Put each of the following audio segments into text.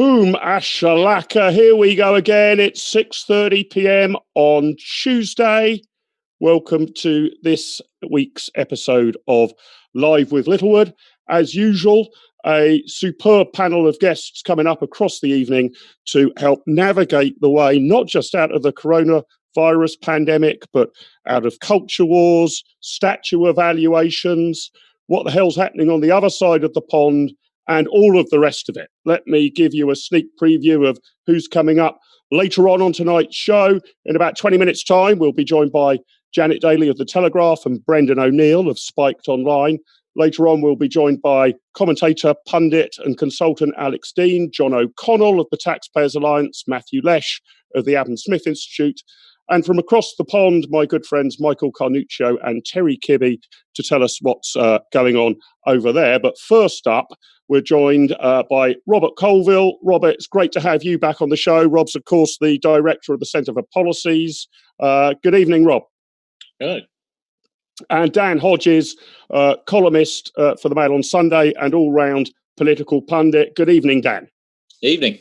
Boom, ashalaka. Here we go again. It's 6:30 p.m. on Tuesday. Welcome to this week's episode of Live with Littlewood. As usual, a superb panel of guests coming up across the evening to help navigate the way, not just out of the coronavirus pandemic, but out of culture wars, statue evaluations, what the hell's happening on the other side of the pond, and all of the rest of it. Let me give you a sneak preview of who's coming up later on tonight's show. In about 20 minutes' time, we'll be joined by Janet Daley of The Telegraph and Brendan O'Neill of Spiked Online. Later on, we'll be joined by commentator, pundit and consultant Alex Deane, John O'Connell of the Taxpayers Alliance, Matthew Lesh of the Adam Smith Institute, and from across the pond, my good friends Michael Carnuccio and Terry Kibbe to tell us what's going on over there. But first up, we're joined by Robert Colvile. Robert, it's great to have you back on the show. Rob's, of course, the director of the Centre for Policies. Good evening, Rob. Good. And Dan Hodges, columnist for the Mail on Sunday and all-round political pundit. Good evening, Dan. Evening.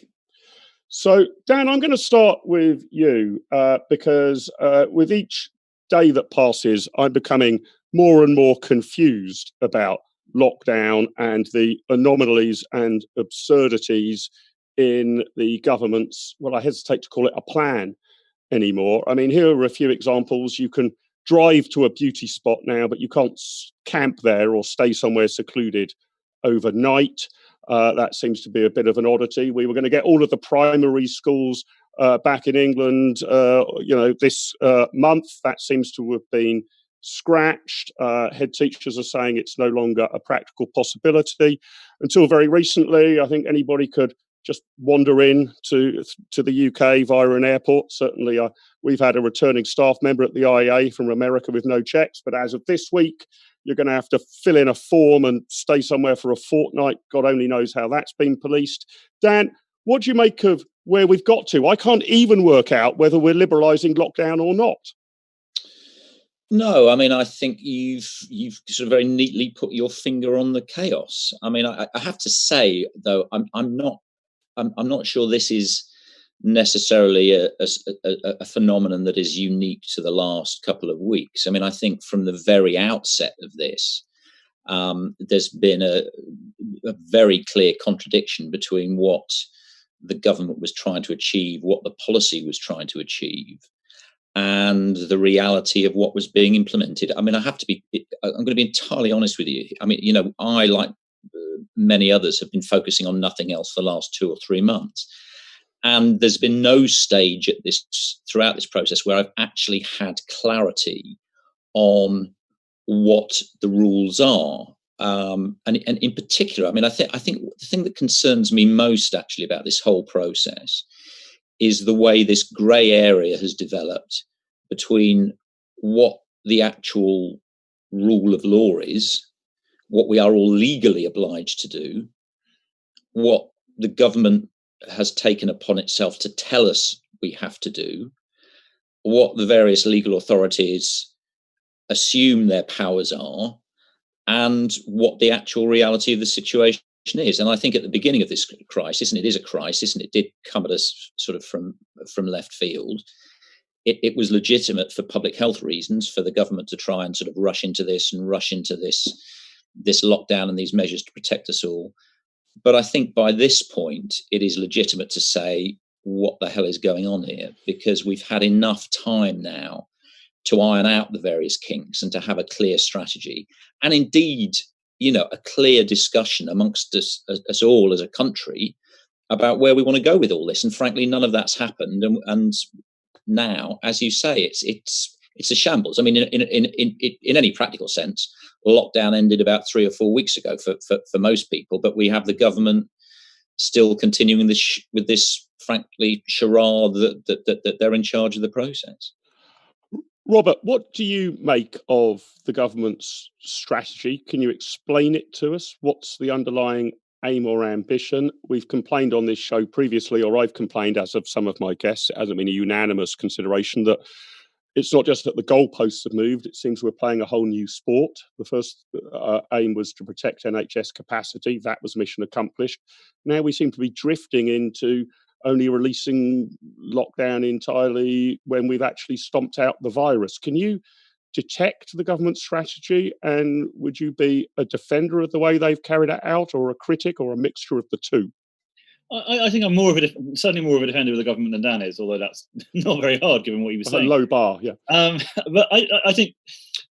So, Dan, I'm going to start with you because with each day that passes, I'm becoming more and more confused about lockdown and the anomalies and absurdities in the government's, well, I hesitate to call it a plan anymore. I mean, here are a few examples. You can drive to a beauty spot now, but you can't camp there or stay somewhere secluded overnight. That seems to be a bit of an oddity. We were going to get all of the primary schools back in England, this month. That seems to have been scratched. Head teachers are saying it's no longer a practical possibility. Until very recently, I think anybody could just wander in to the UK via an airport. Certainly, we've had a returning staff member at the IAA from America with no checks. But as of this week, you're going to have to fill in a form and stay somewhere for a fortnight. God only knows how that's been policed. Dan, what do you make of where we've got to? I can't even work out whether we're liberalising lockdown or not. No, I mean, I think you've sort of very neatly put your finger on the chaos. I mean, I have to say, though, I'm not sure this is necessarily a phenomenon that is unique to the last couple of weeks. I mean, I think from the very outset of this, there's been a very clear contradiction between what the government was trying to achieve, what the policy was trying to achieve, and the reality of what was being implemented. I mean, I'm going to be entirely honest with you. I mean, I, like many others, have been focusing on nothing else for the last 2 or 3 months. And there's been no stage throughout this process where I've actually had clarity on what the rules are. And in particular, I mean, I think the thing that concerns me most actually about this whole process is the way this grey area has developed between what the actual rule of law is, what we are all legally obliged to do, what the government has taken upon itself to tell us we have to do, what the various legal authorities assume their powers are, and what the actual reality of the situation is. And I think at the beginning of this crisis, and it is a crisis, and it did come at us sort of from left field, it was legitimate for public health reasons for the government to try and sort of rush into this lockdown and these measures to protect us all. But I think by this point, it is legitimate to say what the hell is going on here, because we've had enough time now to iron out the various kinks and to have a clear strategy. And indeed, a clear discussion amongst us all as a country about where we want to go with all this. And frankly, none of that's happened. And now, as you say, it's a shambles. I mean, in any practical sense, lockdown ended about 3 or 4 weeks ago for most people, but we have the government still continuing with this, frankly, charade that they're in charge of the process. Robert, what do you make of the government's strategy? Can you explain it to us? What's the underlying aim or ambition? We've complained on this show previously, or I've complained, as of some of my guests, it hasn't been a unanimous consideration, that it's not just that the goalposts have moved. It seems we're playing a whole new sport. The first aim was to protect NHS capacity. That was mission accomplished. Now we seem to be drifting into only releasing lockdown entirely when we've actually stomped out the virus. Can you detect the government strategy, and would you be a defender of the way they've carried it out, or a critic, or a mixture of the two? I think I'm certainly more of a defender of the government than Dan is, although that's not very hard given what he was saying. A low bar, yeah. But I think,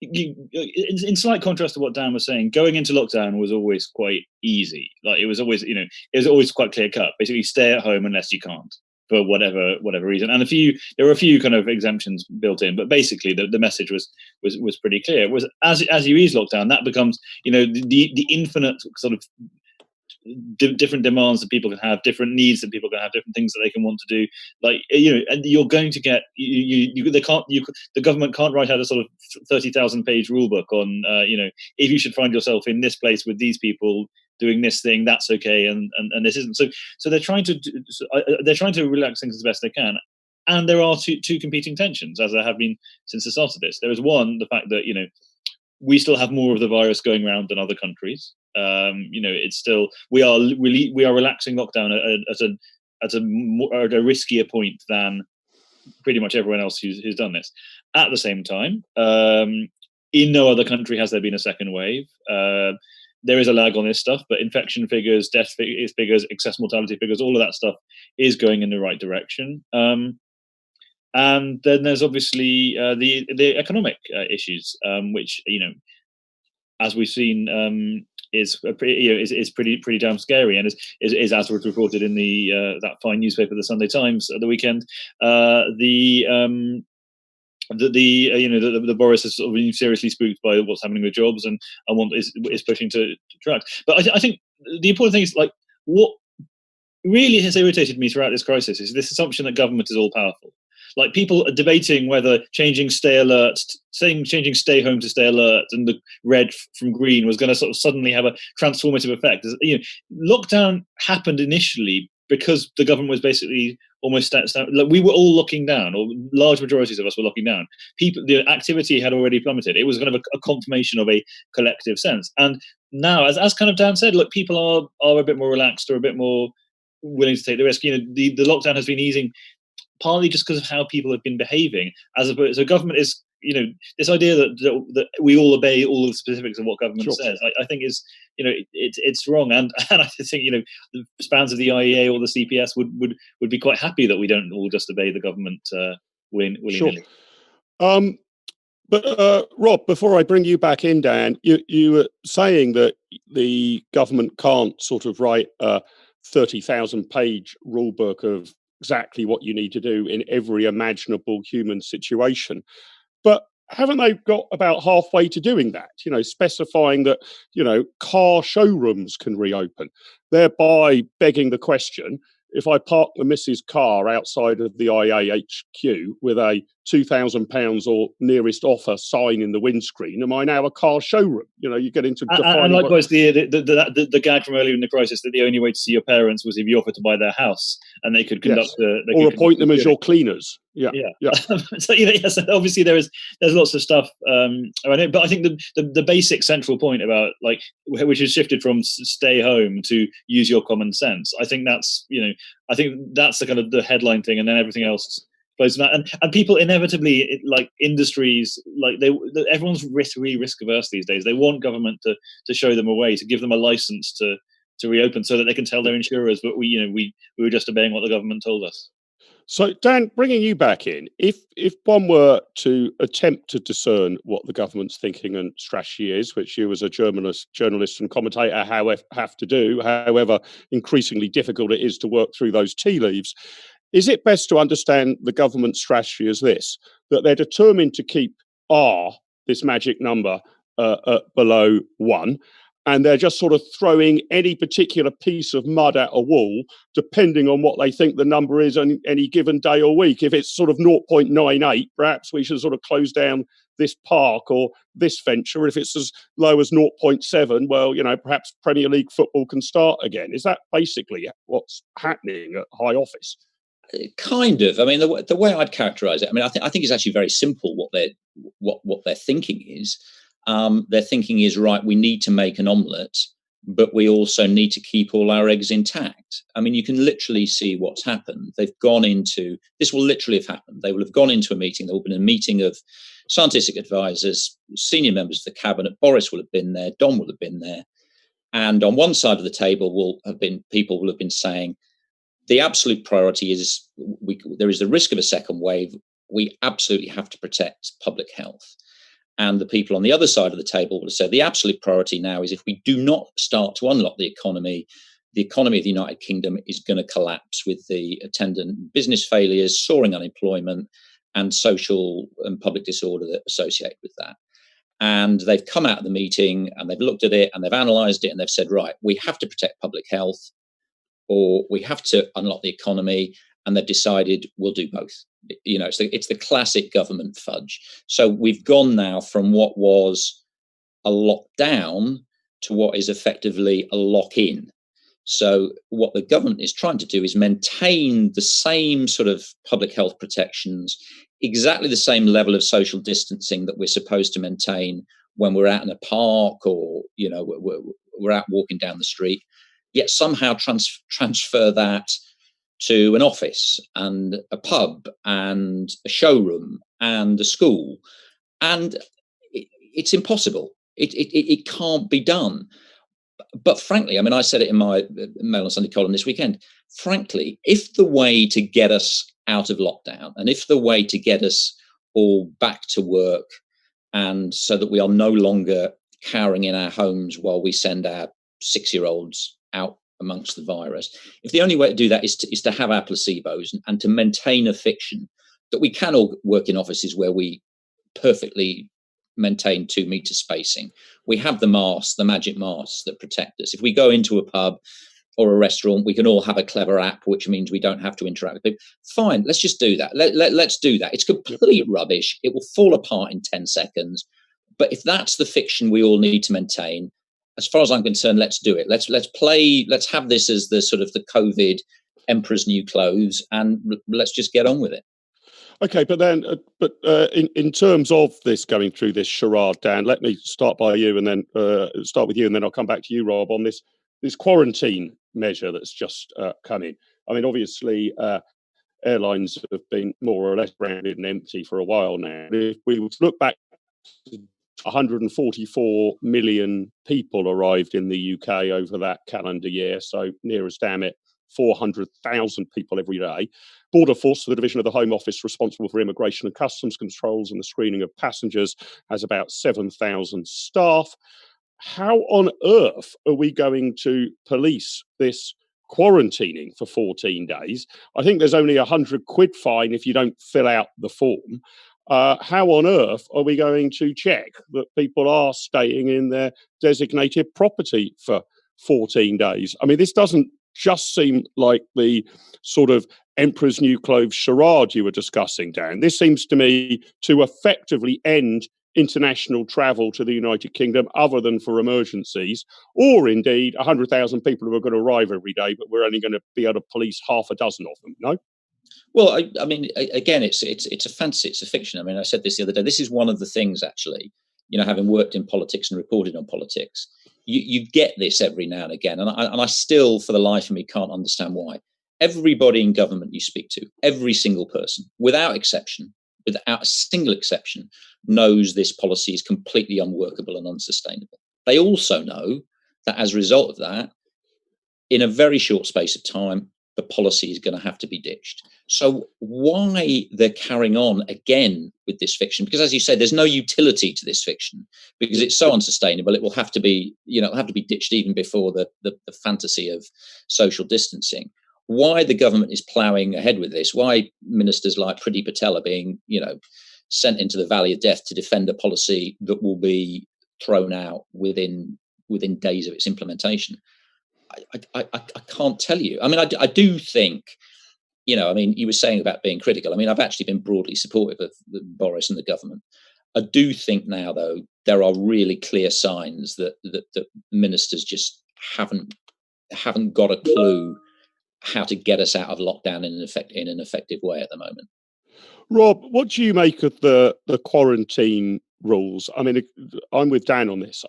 in slight contrast to what Dan was saying, going into lockdown was always quite easy. Like it was always quite clear cut. Basically, stay at home unless you can't for whatever reason. And there were a few kind of exemptions built in, but basically the message was pretty clear. It was as you ease lockdown, that becomes the infinite sort of different demands that people can have, different needs that people can have, different things that they can want to do. Like and you're going to get the government can't write out a sort of 30,000 page rule book on if you should find yourself in this place with these people doing this thing, that's okay, and this isn't. So they're trying to relax things as best they can. And there are two competing tensions, as there have been since the start of this. There is one, the fact that we still have more of the virus going around than other countries. It's still we are relaxing lockdown at a riskier point than pretty much everyone else who's done this. At the same time, in no other country has there been a second wave. There is a lag on this stuff, but infection figures, death figures, excess mortality figures, all of that stuff is going in the right direction. And then there's obviously the economic issues, which as we've seen, is pretty damn scary, and is as was reported in the that fine newspaper, the Sunday Times, at the weekend. The Boris has sort of been seriously spooked by what's happening with jobs, and is pushing to track. But I think the important thing is, like, what really has irritated me throughout this crisis is this assumption that government is all powerful. Like, people are debating whether changing stay home to stay alert and the red from green was going to sort of suddenly have a transformative effect. Lockdown happened initially because the government was basically almost like, we were all locking down, or large majorities of us were locking down. The activity had already plummeted. It was kind of a confirmation of a collective sense. And now, as kind of Dan said, look, people are a bit more relaxed, or a bit more willing to take the risk. The lockdown has been easing partly just because of how people have been behaving, as opposed. So government is, this idea that we all obey all of the specifics of what government says, I think is, it's wrong. And I think, the spans of the IEA or the CPS would be quite happy that we don't all just obey the government willy-nilly. Sure. But Rob, before I bring you back in, Dan, you were saying that the government can't sort of write a 30,000 page rule book of exactly what you need to do in every imaginable human situation. But haven't they got about halfway to doing that, specifying that, car showrooms can reopen, thereby begging the question, if I park the missus' car outside of the IAHQ with a £2,000 or nearest offer sign in the windscreen, am I now a car showroom? You get into defining. And likewise, the gag from earlier in the crisis that the only way to see your parents was if you offered to buy their house, and they could conduct or appoint them as your cleaners. Yeah. So yes, obviously there's lots of stuff around it, but I think the basic central point about, like, which has shifted from stay home to use your common sense, I think that's the kind of the headline thing, and then everything else flows from that. And people inevitably, like industries, like everyone's risk averse these days. They want government to show them a way, to give them a license to reopen, so that they can tell their insurers, but we were just obeying what the government told us. So, Dan, bringing you back in, if one were to attempt to discern what the government's thinking and strategy is, which you as a journalist and commentator have to do, however increasingly difficult it is to work through those tea leaves, is it best to understand the government strategy as this, that they're determined to keep R, this magic number, below 1, and they're just sort of throwing any particular piece of mud at a wall, depending on what they think the number is on any given day or week? If it's sort of 0.98, perhaps we should sort of close down this park or this venture. If it's as low as 0.7, well, perhaps Premier League football can start again. Is that basically what's happening at High Office? Kind of. I mean, the way I'd characterise it, I mean, I think it's actually very simple. What their thinking is. Their thinking is, right, we need to make an omelette, but we also need to keep all our eggs intact. I mean, you can literally see what's happened. They've gone into, this will literally have happened. They will have gone into a meeting. There will have been a meeting of scientific advisors, senior members of the cabinet. Boris will have been there. Don will have been there. And on one side of the table people will have been saying, the absolute priority is there is the risk of a second wave. We absolutely have to protect public health. And the people on the other side of the table will say the absolute priority now is if we do not start to unlock the economy of the United Kingdom is going to collapse with the attendant business failures, soaring unemployment, and social and public disorder that associate with that. And they've come out of the meeting and they've looked at it and they've analysed it and they've said, right, we have to protect public health or we have to unlock the economy. And they've decided we'll do both. You know, it's the classic government fudge. So we've gone now from what was a lockdown to what is effectively a lock-in. So what the government is trying to do is maintain the same sort of public health protections, exactly the same level of social distancing that we're supposed to maintain when we're out in a park or, you know, we're out walking down the street, yet somehow transfer that to an office and a pub and a showroom and a school. And it's impossible. It can't be done. But frankly, I mean, I said it in my Mail on Sunday column this weekend. Frankly, if the way to get us out of lockdown and if the way to get us all back to work and so that we are no longer cowering in our homes while we send our 6-year-olds out amongst the virus, if the only way to do that is to have our placebos and to maintain a fiction that we can all work in offices where we perfectly maintain 2 meter spacing. We have the masks, the magic masks that protect us. If we go into a pub or a restaurant, we can all have a clever app, which means we don't have to interact with people. Fine, let's just do that. Let's do that. It's complete rubbish. It will fall apart in 10 seconds. But if that's the fiction we all need to maintain, as far as I'm concerned, let's do it. Let's have this as the sort of the COVID emperor's new clothes, and let's just get on with it. Okay, but then, in terms of this going through this charade, Dan, let me start by you, and then start with you, and then I'll come back to you, Rob, on this quarantine measure that's just come in. I mean, obviously, airlines have been more or less branded and empty for a while now. If we look back, 144 million people arrived in the UK over that calendar year, so near as damn it 400,000 people every day. Border Force, the division of the Home Office responsible for immigration and customs controls and the screening of passengers, has about 7,000 staff. How on earth are we going to police this quarantining for 14 days? I think there's only £100 fine if you don't fill out the form. How on earth are we going to check that people are staying in their designated property for 14 days? I mean, this doesn't just seem like the sort of emperor's new clothes charade you were discussing, Dan. This seems to me to effectively end international travel to the United Kingdom other than for emergencies, or indeed 100,000 people who are going to arrive every day, but we're only going to be able to police half a dozen of them, no? Well, I mean, again, it's a fantasy, it's a fiction. I mean, I said this the other day. This is one of the things, actually, you know, having worked in politics and reported on politics, you get this every now and again. And I still, for the life of me, can't understand why. Everybody in government you speak to, every single person, without a single exception, knows this policy is completely unworkable and unsustainable. They also know that as a result of that, in a very short space of time, the policy is going to have to be ditched. So why they're carrying on again with this fiction? Because as you say, there's no utility to this fiction because it's so unsustainable. It will have to be, ditched even before the fantasy of social distancing. Why the government is ploughing ahead with this? Why ministers like Priti Patel are being, sent into the valley of death to defend a policy that will be thrown out within days of its implementation? I can't tell you. I mean, I do think, you were saying about being critical. I mean, I've actually been broadly supportive of Boris and the government. I do think now, though, there are really clear signs that ministers just haven't got a clue how to get us out of lockdown in an effective way at the moment. Rob, what do you make of the quarantine rules? I mean, I'm with Dan on this.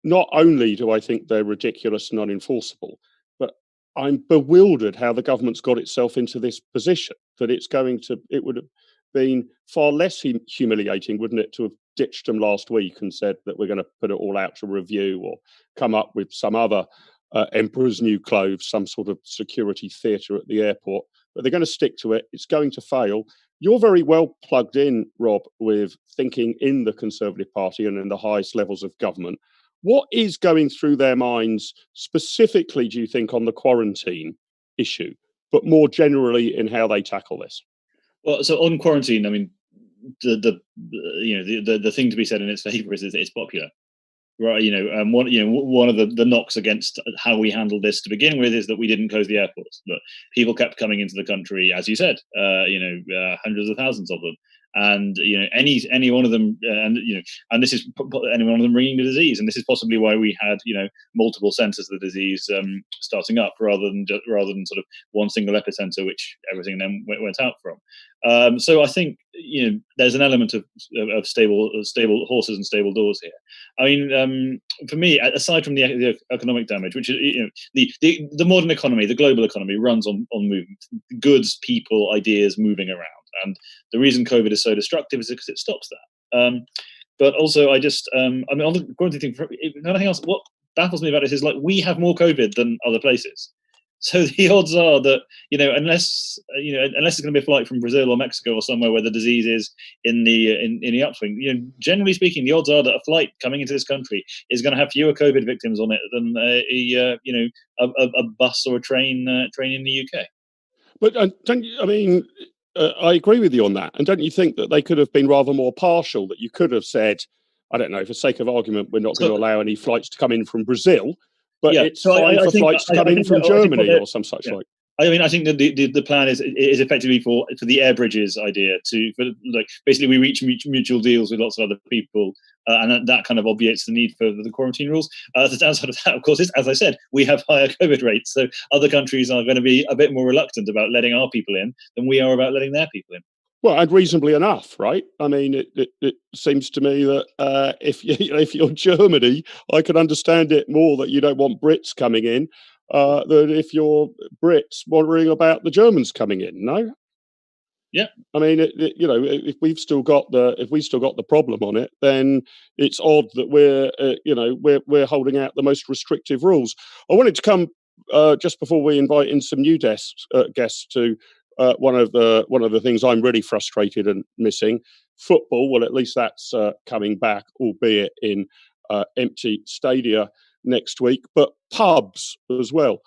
Not only do I think they're ridiculous and unenforceable, but I'm bewildered how the government's got itself into this position, that it would have been far less humiliating, wouldn't it, to have ditched them last week and said that we're going to put it all out to review, or come up with some other emperor's new clothes, some sort of security theatre at the airport. But they're going to stick to it. It's going to fail. You're very well plugged in, Rob, with thinking in the Conservative Party and in the highest levels of government. What is going through their minds specifically, do you think, on the quarantine issue, but more generally in how they tackle this? Well, so on quarantine, I mean, the thing to be said in its favour is that it's popular. Right, one of the knocks against how we handled this to begin with is that we didn't close the airports, but people kept coming into the country, as you said, hundreds of thousands of them, and any one of them, and this is any one of them bringing the disease, and this is possibly why we had multiple centres of the disease starting up rather than sort of one single epicenter, which everything then went out from. So I think there's an element of stable horses and stable doors here. I mean, for me, aside from the economic damage, which is the modern economy, the global economy runs on movement, goods, people, ideas moving around, and the reason COVID is so destructive is because it stops that. But also, I mean, on the quarantine thing, nothing else. What baffles me about this is we have more COVID than other places. So the odds are that unless it's going to be a flight from Brazil or Mexico or somewhere where the disease is in the upswing, generally speaking, the odds are that a flight coming into this country is going to have fewer COVID victims on it than a bus or a train in the UK. But I agree with you on that. And don't you think that they could have been rather more partial? That you could have said, I don't know, for sake of argument, we're not going to allow any flights to come in from Brazil. But it's fine for flights to come in from Germany or some such like. I mean, I think that the plan is effectively for the air bridges idea basically we reach mutual deals with lots of other people, and that kind of obviates the need for the quarantine rules. The downside of that, of course, is, as I said, we have higher COVID rates, so other countries are going to be a bit more reluctant about letting our people in than we are about letting their people in. Well, and reasonably enough, right? I mean, it seems to me that if you're Germany, I can understand it more that you don't want Brits coming in than if you're Brits worrying about the Germans coming in. No. Yeah. I mean, if we've still got the problem on it, then it's odd that we're holding out the most restrictive rules. I wanted to come just before we invite in some new guests to. One of the things I'm really frustrated and missing, football. Well, at least that's coming back, albeit in empty stadia next week. But pubs as well.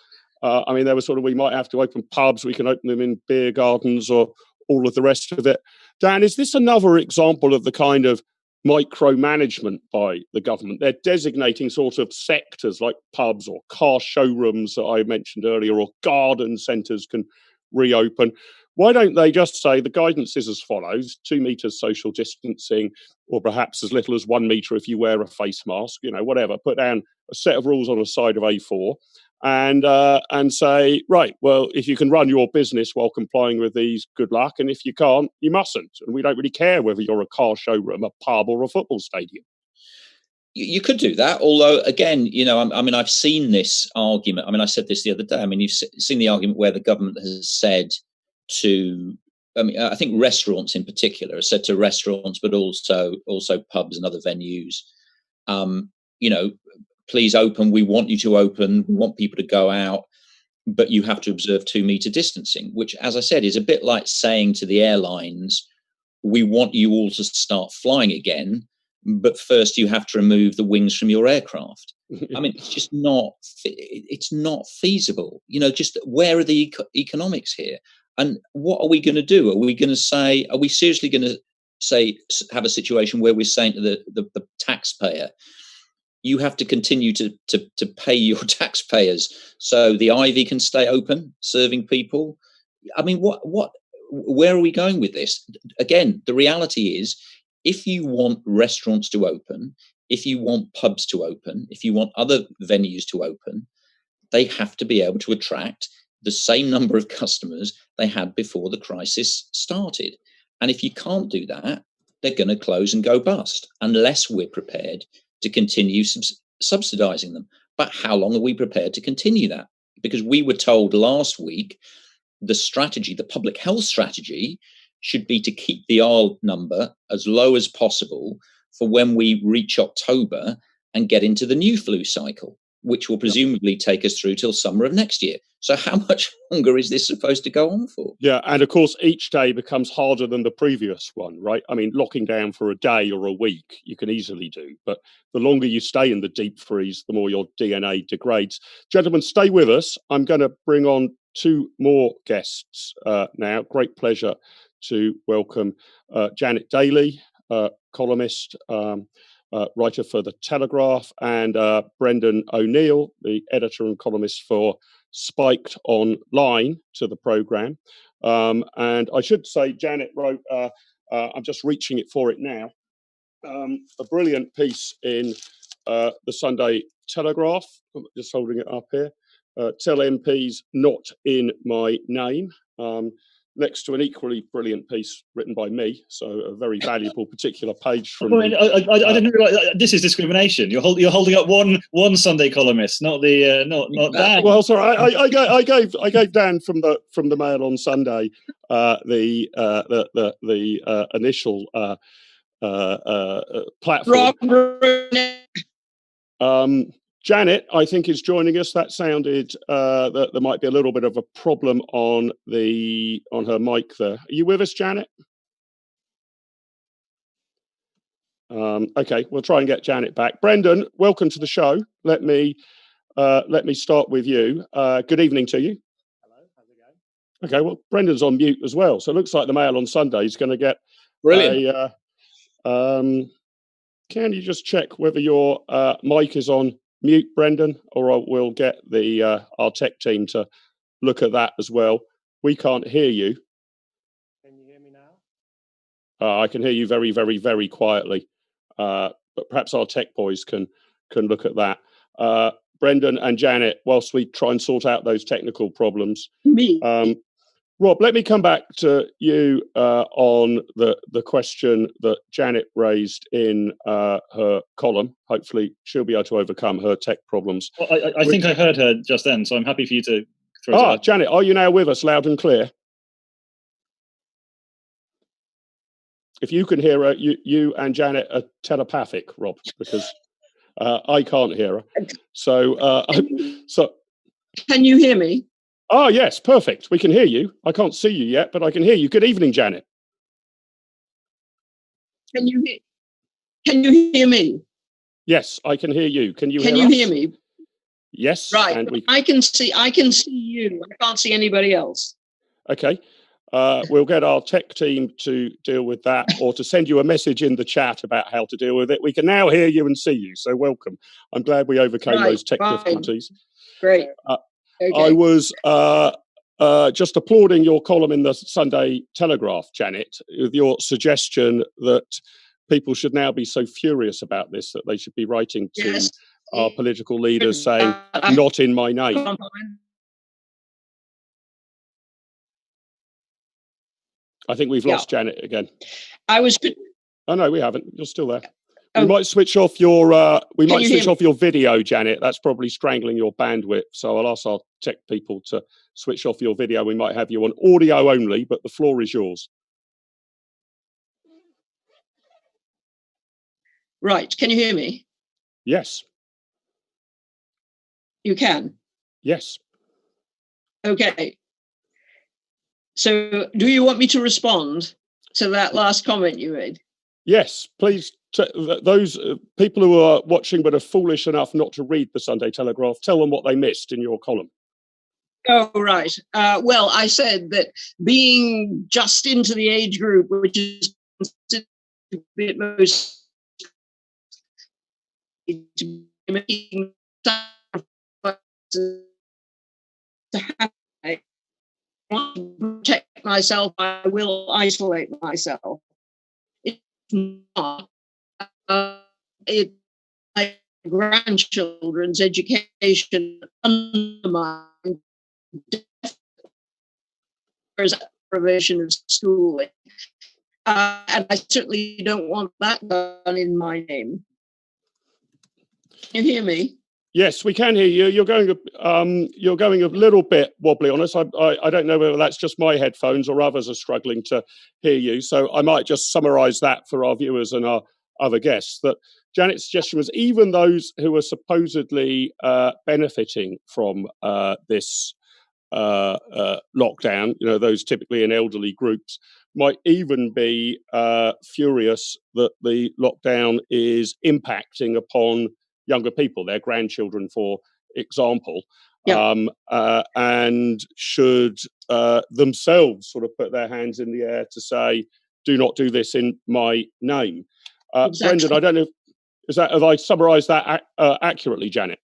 I mean, we might have to open pubs. We can open them in beer gardens or all of the rest of it. Dan, is this another example of the kind of micromanagement by the government? They're designating sort of sectors like pubs or car showrooms that I mentioned earlier, or garden centres can reopen. Why don't they just say the guidance is as follows: 2 meters social distancing, or perhaps as little as 1 meter if you wear a face mask, whatever. Put down a set of rules on a side of A4 and say, right, well, if you can run your business while complying with these, good luck, and if you can't, you mustn't. And we don't really care whether you're a car showroom, a pub, or a football stadium. You could do that, although, again, I mean, I've seen this argument. I mean, I said this the other day. I mean, you've seen the argument where the government has said to, I think restaurants in particular have said to restaurants, but also pubs and other venues, please open. We want you to open. We want people to go out, but you have to observe 2 meter distancing, which, as I said, is a bit like saying to the airlines, we want you all to start flying again, but first you have to remove the wings from your aircraft. I mean, it's just not feasible. Just where are the economics here? And what are we going to do? Are we seriously going to have a situation where we're saying to the taxpayer, you have to continue to pay your taxpayers so the Ivy can stay open, serving people? I mean, where are we going with this? Again, the reality is, if you want restaurants to open, if you want pubs to open, if you want other venues to open, they have to be able to attract the same number of customers they had before the crisis started. And if you can't do that, they're going to close and go bust unless we're prepared to continue subsidizing them. But how long are we prepared to continue that? Because we were told last week the strategy, the public health strategy, should be to keep the R number as low as possible for when we reach October and get into the new flu cycle, which will presumably take us through till summer of next year. So how much longer is this supposed to go on for? Yeah, and of course, each day becomes harder than the previous one, right? I mean, locking down for a day or a week, you can easily do. But the longer you stay in the deep freeze, the more your DNA degrades. Gentlemen, stay with us. I'm going to bring on two more guests now. Great pleasure to welcome Janet Daley, columnist, writer for The Telegraph, and Brendan O'Neill, the editor and columnist for Spiked Online, to the programme. And I should say, Janet wrote, I'm just reaching for it now, a brilliant piece in the Sunday Telegraph. I'm just holding it up here. Tell MPs not in my name. Next to an equally brilliant piece written by me, so a very valuable particular page from. I didn't realize this is discrimination. You're holding up one Sunday columnist, not not Dan. Well, sorry, I gave Dan from the Mail on Sunday the initial platform. Janet, I think, is joining us. That sounded that there might be a little bit of a problem on her mic there. Are you with us, Janet? Okay, we'll try and get Janet back. Brendan, welcome to the show. Let me start with you. Good evening to you. Hello, how's it going? Okay, well, Brendan's on mute as well, so it looks like the Mail on Sunday is going to get brilliant. Can you just check whether your mic is on mute, Brendan, or we'll get our tech team to look at that as well. We can't hear you. Can you hear me now? I can hear you very, very, very quietly, but perhaps our tech boys can look at that. Brendan and Janet, whilst we try and sort out those technical problems. Rob, let me come back to you on the question that Janet raised in her column. Hopefully, she'll be able to overcome her tech problems. Well, I think I heard her just then, so I'm happy for you to throw it out. Janet, are you now with us loud and clear? If you can hear her, you and Janet are telepathic, Rob, because I can't hear her. So, Can you hear me? Oh, yes, perfect. We can hear you. I can't see you yet, but I can hear you. Good evening, Janet. Can you hear me? Yes, I can hear you. Can you hear me? Yes. Right. And I can see you. I can't see anybody else. Okay. We'll get our tech team to deal with that, or to send you a message in the chat about how to deal with it. We can now hear you and see you, so welcome. I'm glad we overcame those tech difficulties. Great. Okay. I was just applauding your column in the Sunday Telegraph, Janet, with your suggestion that people should now be so furious about this that they should be writing to our political leaders saying, not in my name. I think we've lost Janet again. Oh, no, we haven't. You're still there. We might switch off your off your video, Janet. That's probably strangling your bandwidth. So I'll ask our tech people to switch off your video. We might have you on audio only, but the floor is yours. Right. Can you hear me? Yes. You can? Yes. Okay. So do you want me to respond to that last comment you made? Yes, please. Those people who are watching but are foolish enough not to read the Sunday Telegraph, tell them what they missed in your column. Oh, right. Well, I said that being just into the age group, which is considered to be at most making to protect myself, I will isolate myself. It's not. My grandchildren's education undermined there's provision of schooling. And I certainly don't want that done in my name. Can you hear me? Yes, we can hear you. You're going a little bit wobbly on us. I don't know whether that's just my headphones or others are struggling to hear you. So I might just summarise that for our viewers and our other guests. That Janet's suggestion was even those who are supposedly benefiting from this lockdown, those typically in elderly groups, might even be furious that the lockdown is impacting upon younger people, their grandchildren, for example, and should themselves sort of put their hands in the air to say, do not do this in my name. Exactly. Brendan, I don't know, have I summarised that accurately, Janet?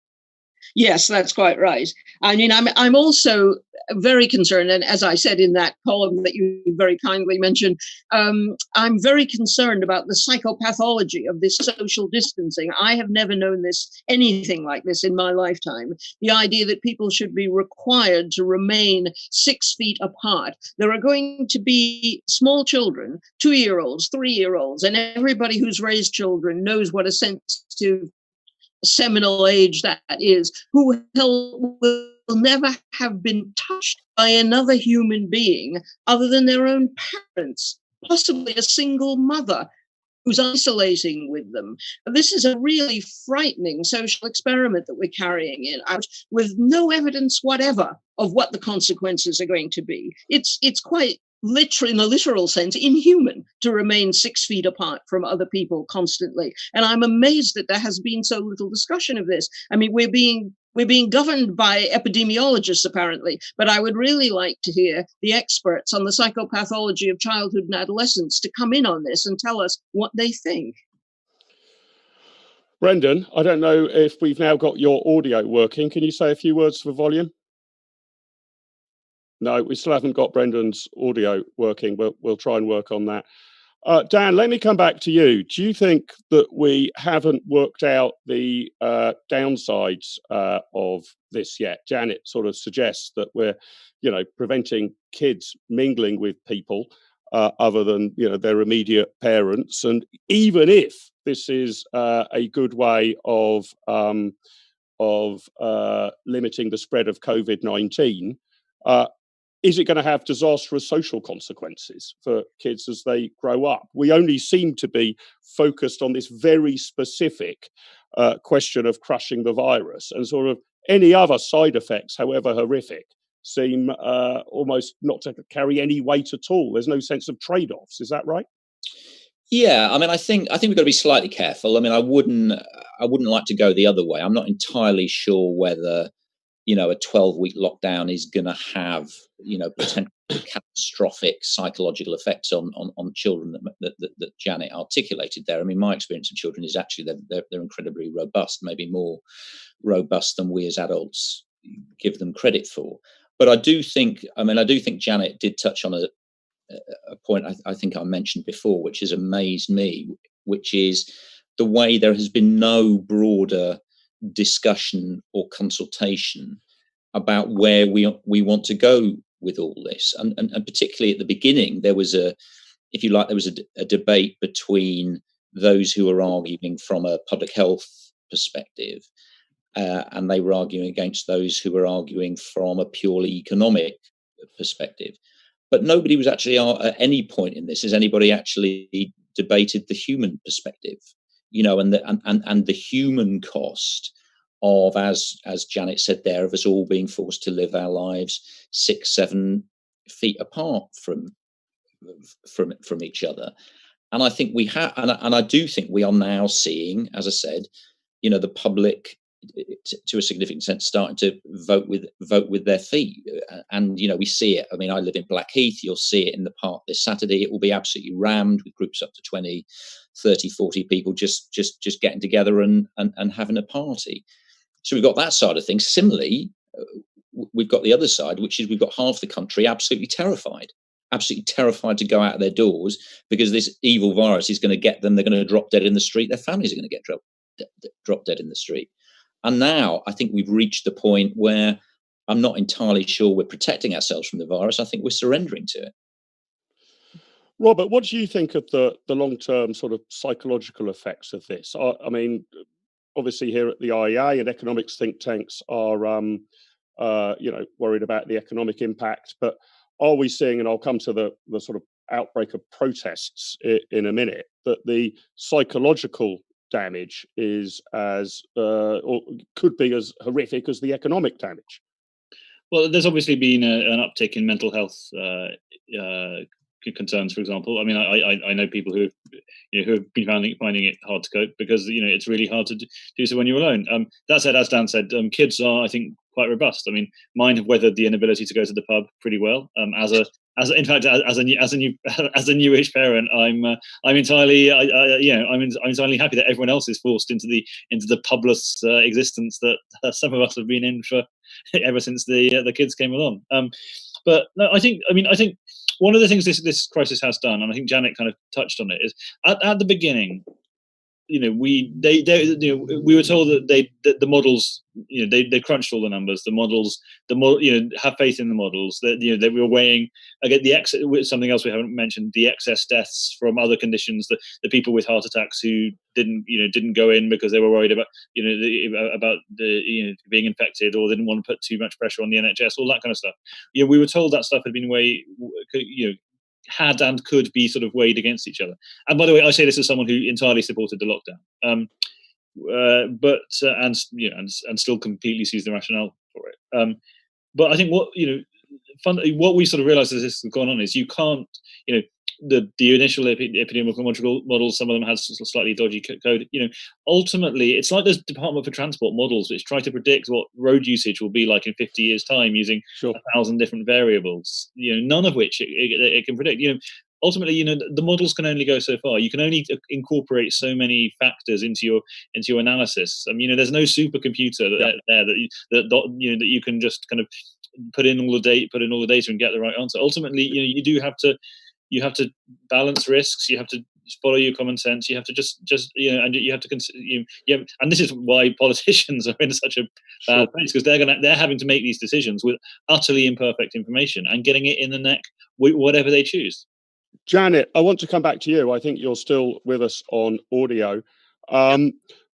Yes, that's quite right. I mean, I'm also very concerned, and as I said in that column that you very kindly mentioned, I'm very concerned about the psychopathology of this social distancing. I have never known anything like this in my lifetime. The idea that people should be required to remain 6 feet apart. There are going to be small children, 2-year-olds, 3-year-olds, and everybody who's raised children knows what a sensitive seminal age that is, who will never have been touched by another human being other than their own parents, possibly a single mother who's isolating with them. This is a really frightening social experiment that we're carrying out with no evidence whatever of what the consequences are going to be. It's quite literally, in a literal sense, inhuman to remain 6 feet apart from other people constantly. And I'm amazed that there has been so little discussion of this. I mean, we're being governed by epidemiologists, apparently, but I would really like to hear the experts on the psychopathology of childhood and adolescence to come in on this and tell us what they think. Brendan, I don't know if we've now got your audio working. Can you say a few words for volume? No, we still haven't got Brendan's audio working, but we'll try and work on that. Dan, let me come back to you. Do you think that we haven't worked out the downsides of this yet? Janet sort of suggests that we're, preventing kids mingling with people other than, their immediate parents. And even if this is a good way of limiting the spread of COVID-19, is it going to have disastrous social consequences for kids as they grow up? We only seem to be focused on this very specific question of crushing the virus, and sort of any other side effects, however horrific, seem almost not to carry any weight at all. There's no sense of trade-offs. Is that right? Yeah, I mean, I think we've got to be slightly careful. I mean, I wouldn't like to go the other way. I'm not entirely sure whether a 12-week lockdown is going to have, potentially catastrophic psychological effects on children that Janet articulated there. I mean, my experience of children is actually they're incredibly robust, maybe more robust than we as adults give them credit for. But I do think Janet did touch on a point I think I mentioned before, which has amazed me, which is the way there has been no broader discussion or consultation about where we want to go with all this, and particularly at the beginning there was a debate between those who were arguing from a public health perspective and they were arguing against those who were arguing from a purely economic perspective, but nobody was actually at any point in this has anybody actually debated the human perspective, and the human cost of, as Janet said there, of us all being forced to live our lives 6-7 feet apart from each other. And I think we have, and I do think we are now seeing, as I said, the public to a significant extent starting to vote with their feet. And we see it. I mean, I live in Blackheath. You'll see it in the park this Saturday. It will be absolutely rammed with groups up to 20, 30, 40 people just getting together and having a party. So we've got that side of things. Similarly, we've got the other side, which is we've got half the country absolutely terrified to go out of their doors because this evil virus is going to get them. They're going to drop dead in the street. Their families are going to get drop dead in the street. And now I think we've reached the point where I'm not entirely sure we're protecting ourselves from the virus. I think we're surrendering to it. Robert, what do you think of the long-term sort of psychological effects of this? I mean, obviously here at the IEA and economics think tanks are, worried about the economic impact, but are we seeing, and I'll come to the sort of outbreak of protests in a minute, that the psychological damage is as, or could be as horrific as the economic damage? Well, there's obviously been an uptick in mental health concerns, for example. I mean, I know people who have been finding it hard to cope because it's really hard to do so when you're alone. That said, as Dan said, kids are, I think, quite robust. I mean, mine have weathered the inability to go to the pub pretty well. As a newish parent, I'm entirely I'm entirely happy that everyone else is forced into the publess existence that some of us have been in for ever since the kids came along. But no, I think one of the things this crisis has done, and I think Janet kind of touched on it, is at the beginning, we were told that the models, they crunched all the numbers. Have faith in the models. That they were weighing again something else we haven't mentioned, the excess deaths from other conditions, the people with heart attacks who didn't go in because they were worried about being infected, or didn't want to put too much pressure on the NHS, all that kind of stuff. We were told that stuff had been had and could be sort of weighed against each other. And by the way, I say this as someone who entirely supported the lockdown, and still completely sees the rationale for it. But I think what we sort of realised as this has gone on is you can't, the initial epidemiological models, some of them had slightly dodgy code. Ultimately, it's like those Department for Transport models which try to predict what road usage will be like in 50 years' time using 1,000 different variables. None of which it can predict. Ultimately, the models can only go so far. You can only incorporate so many factors into your analysis. I mean, there's no supercomputer that you can just kind of put in all the data and get the right answer. Ultimately, you have to balance risks. You have to follow your common sense. You have to just and you have to and this is why politicians are in such a bad place, because they're having to make these decisions with utterly imperfect information and getting it in the neck whatever they choose. Janet, I want to come back to you. I think you're still with us on audio.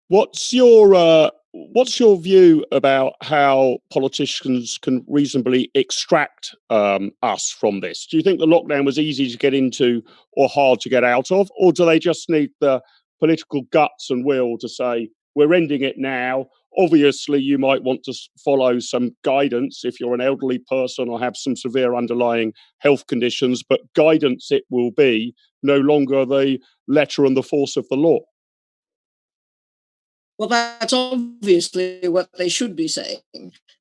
What's your view about how politicians can reasonably extract us from this? Do you think the lockdown was easy to get into or hard to get out of? Or do they just need the political guts and will to say, we're ending it now? Obviously, you might want to follow some guidance if you're an elderly person or have some severe underlying health conditions, but guidance it will be, no longer the letter and the force of the law. Well, that's obviously what they should be saying.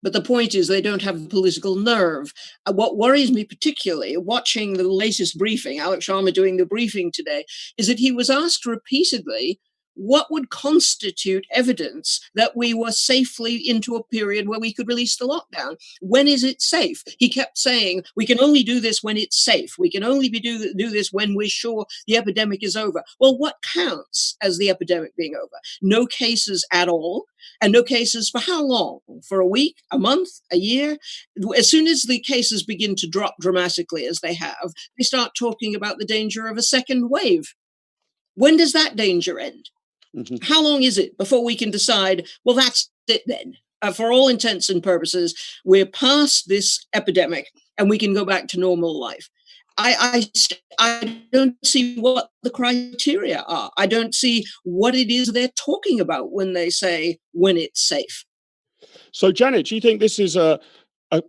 But the point is they don't have the political nerve. What worries me particularly, watching the latest briefing, Alex Sharma doing the briefing today, is that he was asked repeatedly what would constitute evidence that we were safely into a period where we could release the lockdown. When is it safe? He kept saying, we can only do this when it's safe. We can only do this when we're sure the epidemic is over. Well, what counts as the epidemic being over? No cases at all. And no cases for how long? For a week, a month, a year? As soon as the cases begin to drop dramatically, as they have, they start talking about the danger of a second wave. When does that danger end? Mm-hmm. How long is it before we can decide, well, that's it then? For all intents and purposes, we're past this epidemic and we can go back to normal life. I don't see what the criteria are. I don't see what it is they're talking about when they say when it's safe. So, Janet, do you think this is a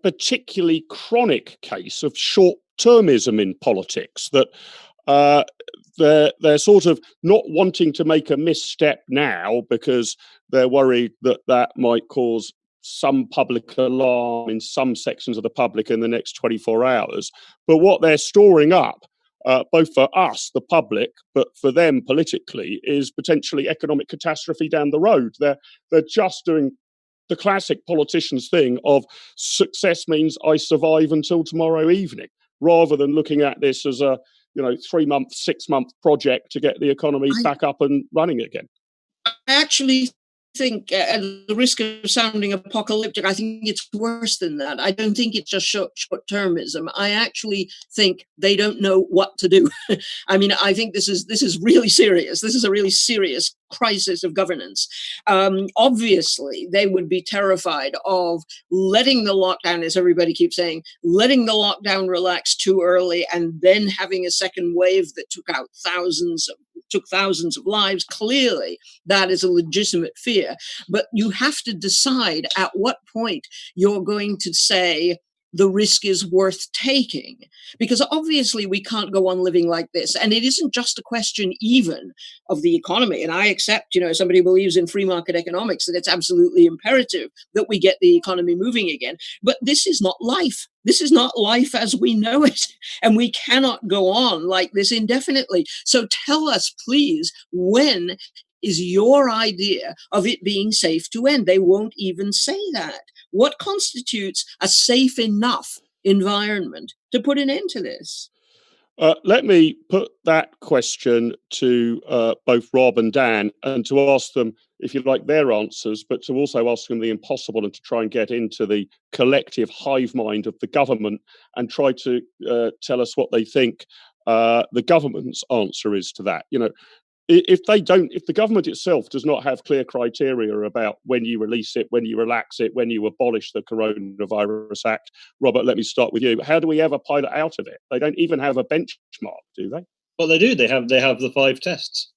particularly chronic case of short-termism in politics, that they're sort of not wanting to make a misstep now because they're worried that might cause some public alarm in some sections of the public in the next 24 hours. But what they're storing up, both for us, the public, but for them politically, is potentially economic catastrophe down the road. They're just doing the classic politicians thing of success means I survive until tomorrow evening, rather than looking at this as a 3-month, 6-month project to get the economy back up and running again. I actually think, at the risk of sounding apocalyptic, I think it's worse than that. I don't think it's just short-termism. I actually think they don't know what to do. I mean, I think this is really serious. This is a really serious crisis of governance. Obviously, they would be terrified of letting the lockdown, as everybody keeps saying, letting the lockdown relax too early and then having a second wave that took thousands of lives. Clearly, that is a legitimate fear. But you have to decide at what point you're going to say the risk is worth taking, because obviously we can't go on living like this. And it isn't just a question even of the economy. And I accept, as somebody who believes in free market economics, that it's absolutely imperative that we get the economy moving again. But this is not life. This is not life as we know it. And we cannot go on like this indefinitely. So tell us, please, when is your idea of it being safe to end? They won't even say that. What constitutes a safe enough environment to put an end to this? Let me put that question to both Rob and Dan, and to ask them, if you like, their answers, but to also ask them the impossible and to try and get into the collective hive mind of the government and try to tell us what they think the government's answer is to that. If the government itself does not have clear criteria about when you release it, when you relax it, when you abolish the Coronavirus Act, Robert, let me start with you. How do we ever pilot out of it? They don't even have a benchmark, do they? Well, they do. They have the 5 tests,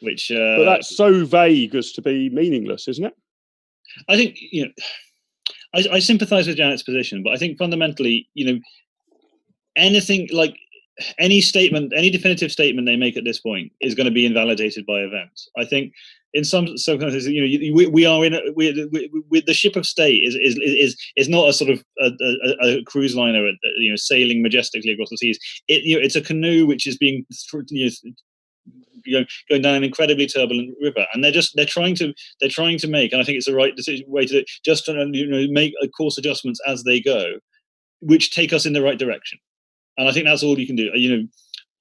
which. But that's so vague as to be meaningless, isn't it? I think I sympathise with Janet's position, but I think fundamentally, anything like. Any definitive statement they make at this point is going to be invalidated by events. I think in some circumstances, we are in the ship of state is not a sort of a cruise liner, sailing majestically across the seas. It's a canoe which is being going down an incredibly turbulent river, and they're trying to make, and I think it's the right way to just make course adjustments as they go, which take us in the right direction. And I think that's all you can do.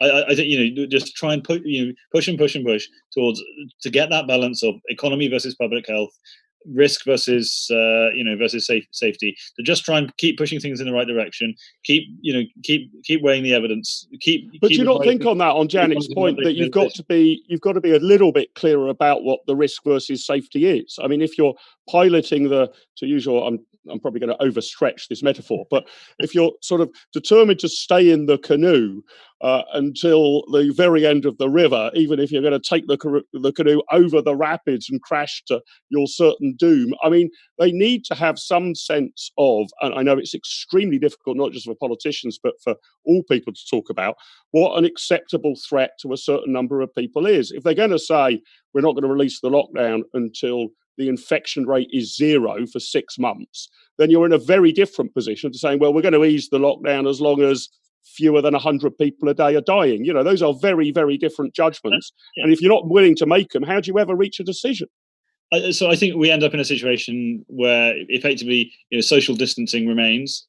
I think just try and push towards to get that balance of economy versus public health, risk versus versus safety. To just try and keep pushing things in the right direction. Keep weighing the evidence. But you don't think on Janet's point that you've got to be a little bit clearer about what the risk versus safety is. I mean, if you're piloting I'm probably going to overstretch this metaphor, but if you're sort of determined to stay in the canoe until the very end of the river, even if you're going to take the canoe over the rapids and crash to your certain doom, I mean, they need to have some sense of, and I know it's extremely difficult, not just for politicians, but for all people to talk about, what an acceptable threat to a certain number of people is. If they're going to say, we're not going to release the lockdown until the infection rate is 0 for 6 months, then you're in a very different position to saying, well, we're going to ease the lockdown as long as fewer than 100 people a day are dying. Those are very, very different judgments. Yeah. And if you're not willing to make them, how do you ever reach a decision? So I think we end up in a situation where effectively, social distancing remains,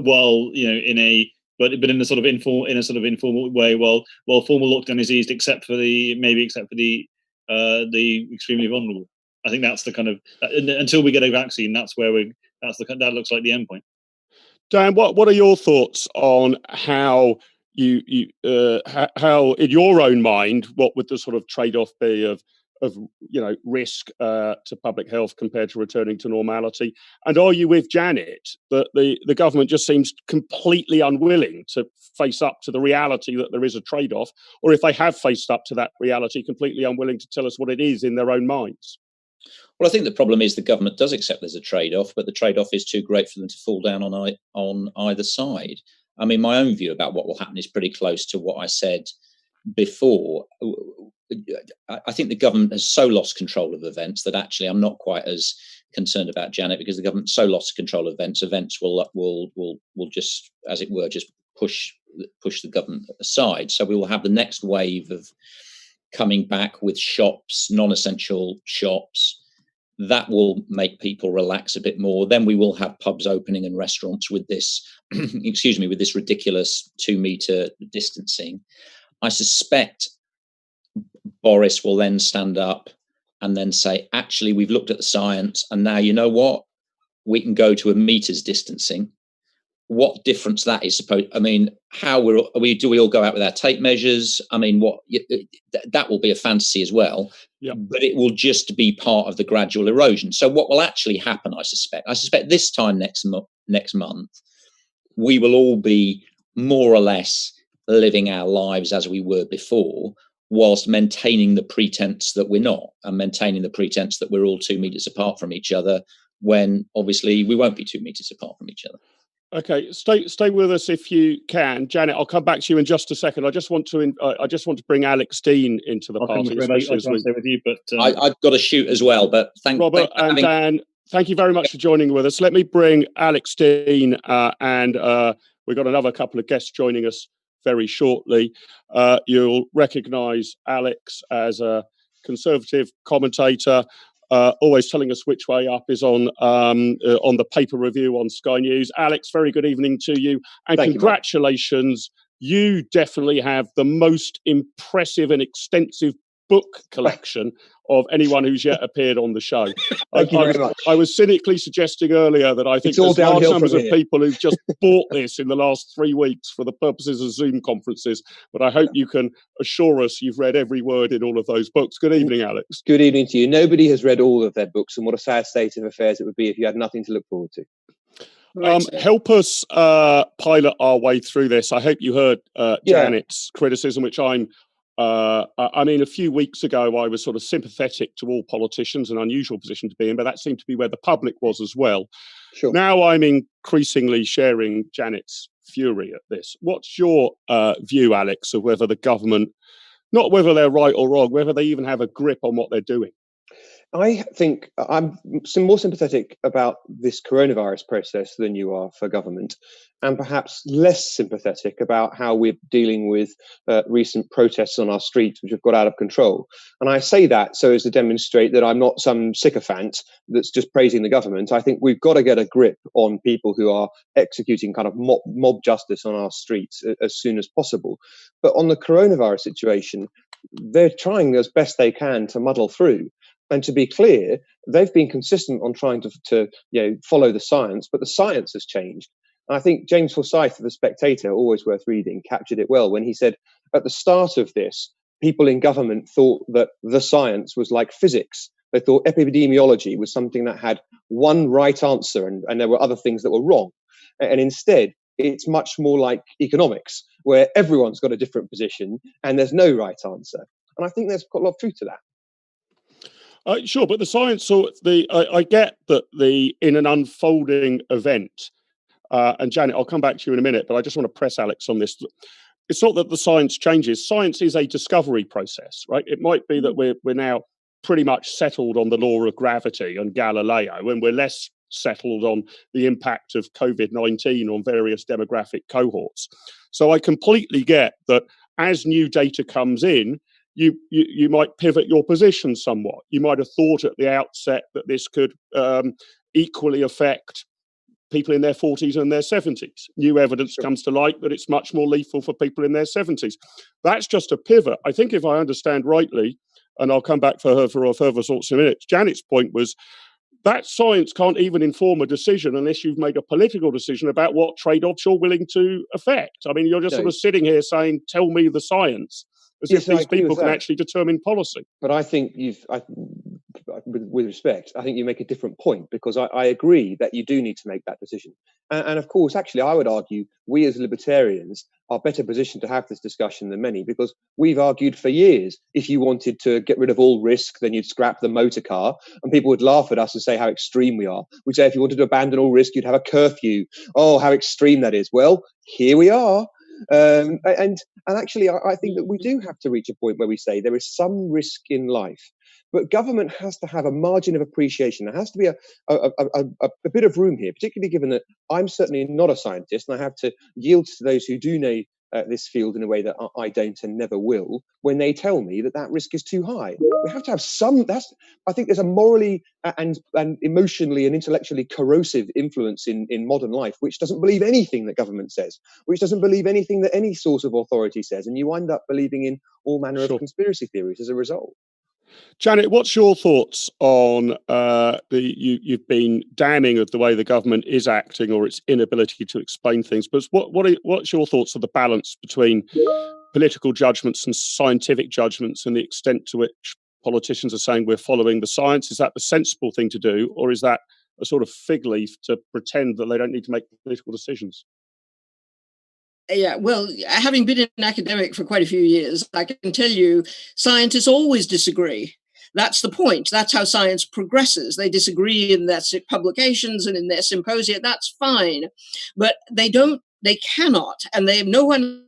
while in a sort of informal way, while formal lockdown is eased, except for the extremely vulnerable. I think that's the kind of until we get a vaccine, that looks like the end point. Dan, what are your thoughts on how how in your own mind, what would the sort of trade-off be of risk to public health compared to returning to normality? And are you with Janet that the government just seems completely unwilling to face up to the reality that there is a trade-off, or if they have faced up to that reality, completely unwilling to tell us what it is in their own minds? Well, I think the problem is the government does accept there's a trade-off, but the trade-off is too great for them to fall down on either side. I mean, my own view about what will happen is pretty close to what I said before. I think the government has so lost control of events that actually I'm not quite as concerned about Janet, because the government so lost control of events. Events will just, as it were, just push the government aside. So we will have the next wave of coming back with shops, non-essential shops. That will make people relax a bit more. Then we will have pubs opening and restaurants with this, with this ridiculous 2-meter distancing. I suspect Boris will then stand up and then say, actually, we've looked at the science, and now you know what? We can go to a meter's distancing. What difference that is supposed? I mean, how do we all go out with our tape measures? I mean, that will be a fantasy as well. Yeah. But it will just be part of the gradual erosion. So what will actually happen, I suspect this time next month, we will all be more or less living our lives as we were before, whilst maintaining the pretense that we're not, and maintaining the pretense that we're all 2 meters apart from each other, when obviously we won't be 2 meters apart from each other. Okay, stay with us if you can, Janet. I'll come back to you in just a second. I just want to bring Alex Deane into the party. I can't stay with you, but I've got to shoot as well. But Robert and Dan, thank you very much for joining with us. Let me bring Alex Deane, and we've got another couple of guests joining us very shortly. You'll recognise Alex as a Conservative commentator. Always telling us which way up is on the paper review on Sky News. Alex, very good evening to you, and Thank congratulations. You definitely have the most impressive and extensive book collection of anyone who's yet appeared on the show. Thank you very much. I was cynically suggesting earlier that I think there's large numbers of people who've just bought this in the last 3 weeks for the purposes of Zoom conferences, but I hope you can assure us you've read every word in all of those books. Good evening, Alex. Good evening to you. Nobody has read all of their books, and what a sad state of affairs it would be if you had nothing to look forward to. Help us pilot our way through this. I hope you heard Janet's criticism, which I mean, a few weeks ago, I was sort of sympathetic to all politicians, an unusual position to be in, but that seemed to be where the public was as well. Sure. Now I'm increasingly sharing Janet's fury at this. What's your view, Alex, of whether the government, not whether they're right or wrong, whether they even have a grip on what they're doing? I think I'm more sympathetic about this coronavirus process than you are for government, and perhaps less sympathetic about how we're dealing with recent protests on our streets, which have got out of control. And I say that so as to demonstrate that I'm not some sycophant that's just praising the government. I think we've got to get a grip on people who are executing kind of mob justice on our streets as soon as possible. But on the coronavirus situation, they're trying as best they can to muddle through. And to be clear, they've been consistent on trying to follow the science, but the science has changed. And I think James Forsyth of The Spectator, always worth reading, captured it well when he said, at the start of this, people in government thought that the science was like physics. They thought epidemiology was something that had one right answer and there were other things that were wrong. And instead, it's much more like economics, where everyone's got a different position and there's no right answer. And I think there's got a lot of truth to that. Sure, but the science, I get that in an unfolding event, and Janet, I'll come back to you in a minute, but I just want to press Alex on this. It's not that the science changes. Science is a discovery process, right? It might be that we're now pretty much settled on the law of gravity and Galileo, and we're less settled on the impact of COVID-19 on various demographic cohorts. So I completely get that as new data comes in, you might pivot your position somewhat. You might have thought at the outset that this could equally affect people in their 40s and their 70s. New evidence comes to light that it's much more lethal for people in their 70s. That's just a pivot. I think if I understand rightly, and I'll come back for her for further thoughts in a minute, Janet's point was that science can't even inform a decision unless you've made a political decision about what trade-offs you're willing to affect. I mean, you're just sort of sitting here saying, tell me the science, as if these people can actually determine policy. But I think with respect, I think you make a different point, because I agree that you do need to make that decision. And of course, actually, I would argue we as libertarians are better positioned to have this discussion than many, because we've argued for years, if you wanted to get rid of all risk, then you'd scrap the motor car, and people would laugh at us and say how extreme we are. We'd say if you wanted to abandon all risk, you'd have a curfew. Oh, how extreme that is. Well, here we are. And actually, I think that we do have to reach a point where we say there is some risk in life, but government has to have a margin of appreciation. There has to be a bit of room here, particularly given that I'm certainly not a scientist, and I have to yield to those who do know this field in a way that I don't and never will, when they tell me that risk is too high. We have to have some. I think there's a morally and emotionally and intellectually corrosive influence in modern life, which doesn't believe anything that government says, which doesn't believe anything that any source of authority says, and you wind up believing in all manner of conspiracy theories as a result. Janet, what's your thoughts on you've been damning of the way the government is acting or its inability to explain things, but what's your thoughts on the balance between political judgments and scientific judgments and the extent to which politicians are saying we're following the science? Is that the sensible thing to do, or is that a sort of fig leaf to pretend that they don't need to make political decisions? Yeah, well, having been an academic for quite a few years, I can tell you scientists always disagree. That's the point. That's how science progresses. They disagree in their publications and in their symposia. That's fine. But they cannot, and they have no one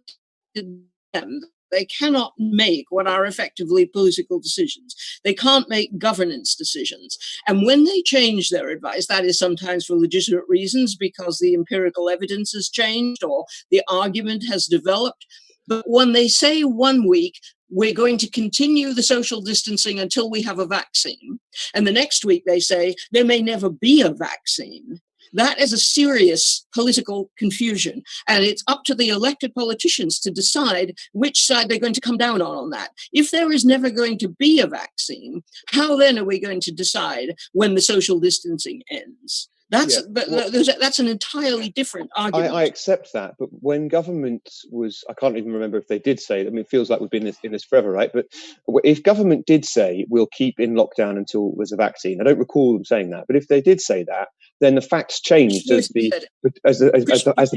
to them. They cannot make what are effectively political decisions. They can't make governance decisions. And when they change their advice, that is sometimes for legitimate reasons because the empirical evidence has changed or the argument has developed. But when they say 1 week, we're going to continue the social distancing until we have a vaccine, and the next week they say there may never be a vaccine, that is a serious political confusion. And it's up to the elected politicians to decide which side they're going to come down on that. If there is never going to be a vaccine, how then are we going to decide when the social distancing ends? That's an entirely different argument. I accept that, but when government was, I can't even remember if they did say, I mean, it feels like we've been in this forever, right? But if government did say, we'll keep in lockdown until there's a vaccine, I don't recall them saying that, but if they did say that, then the facts changed as the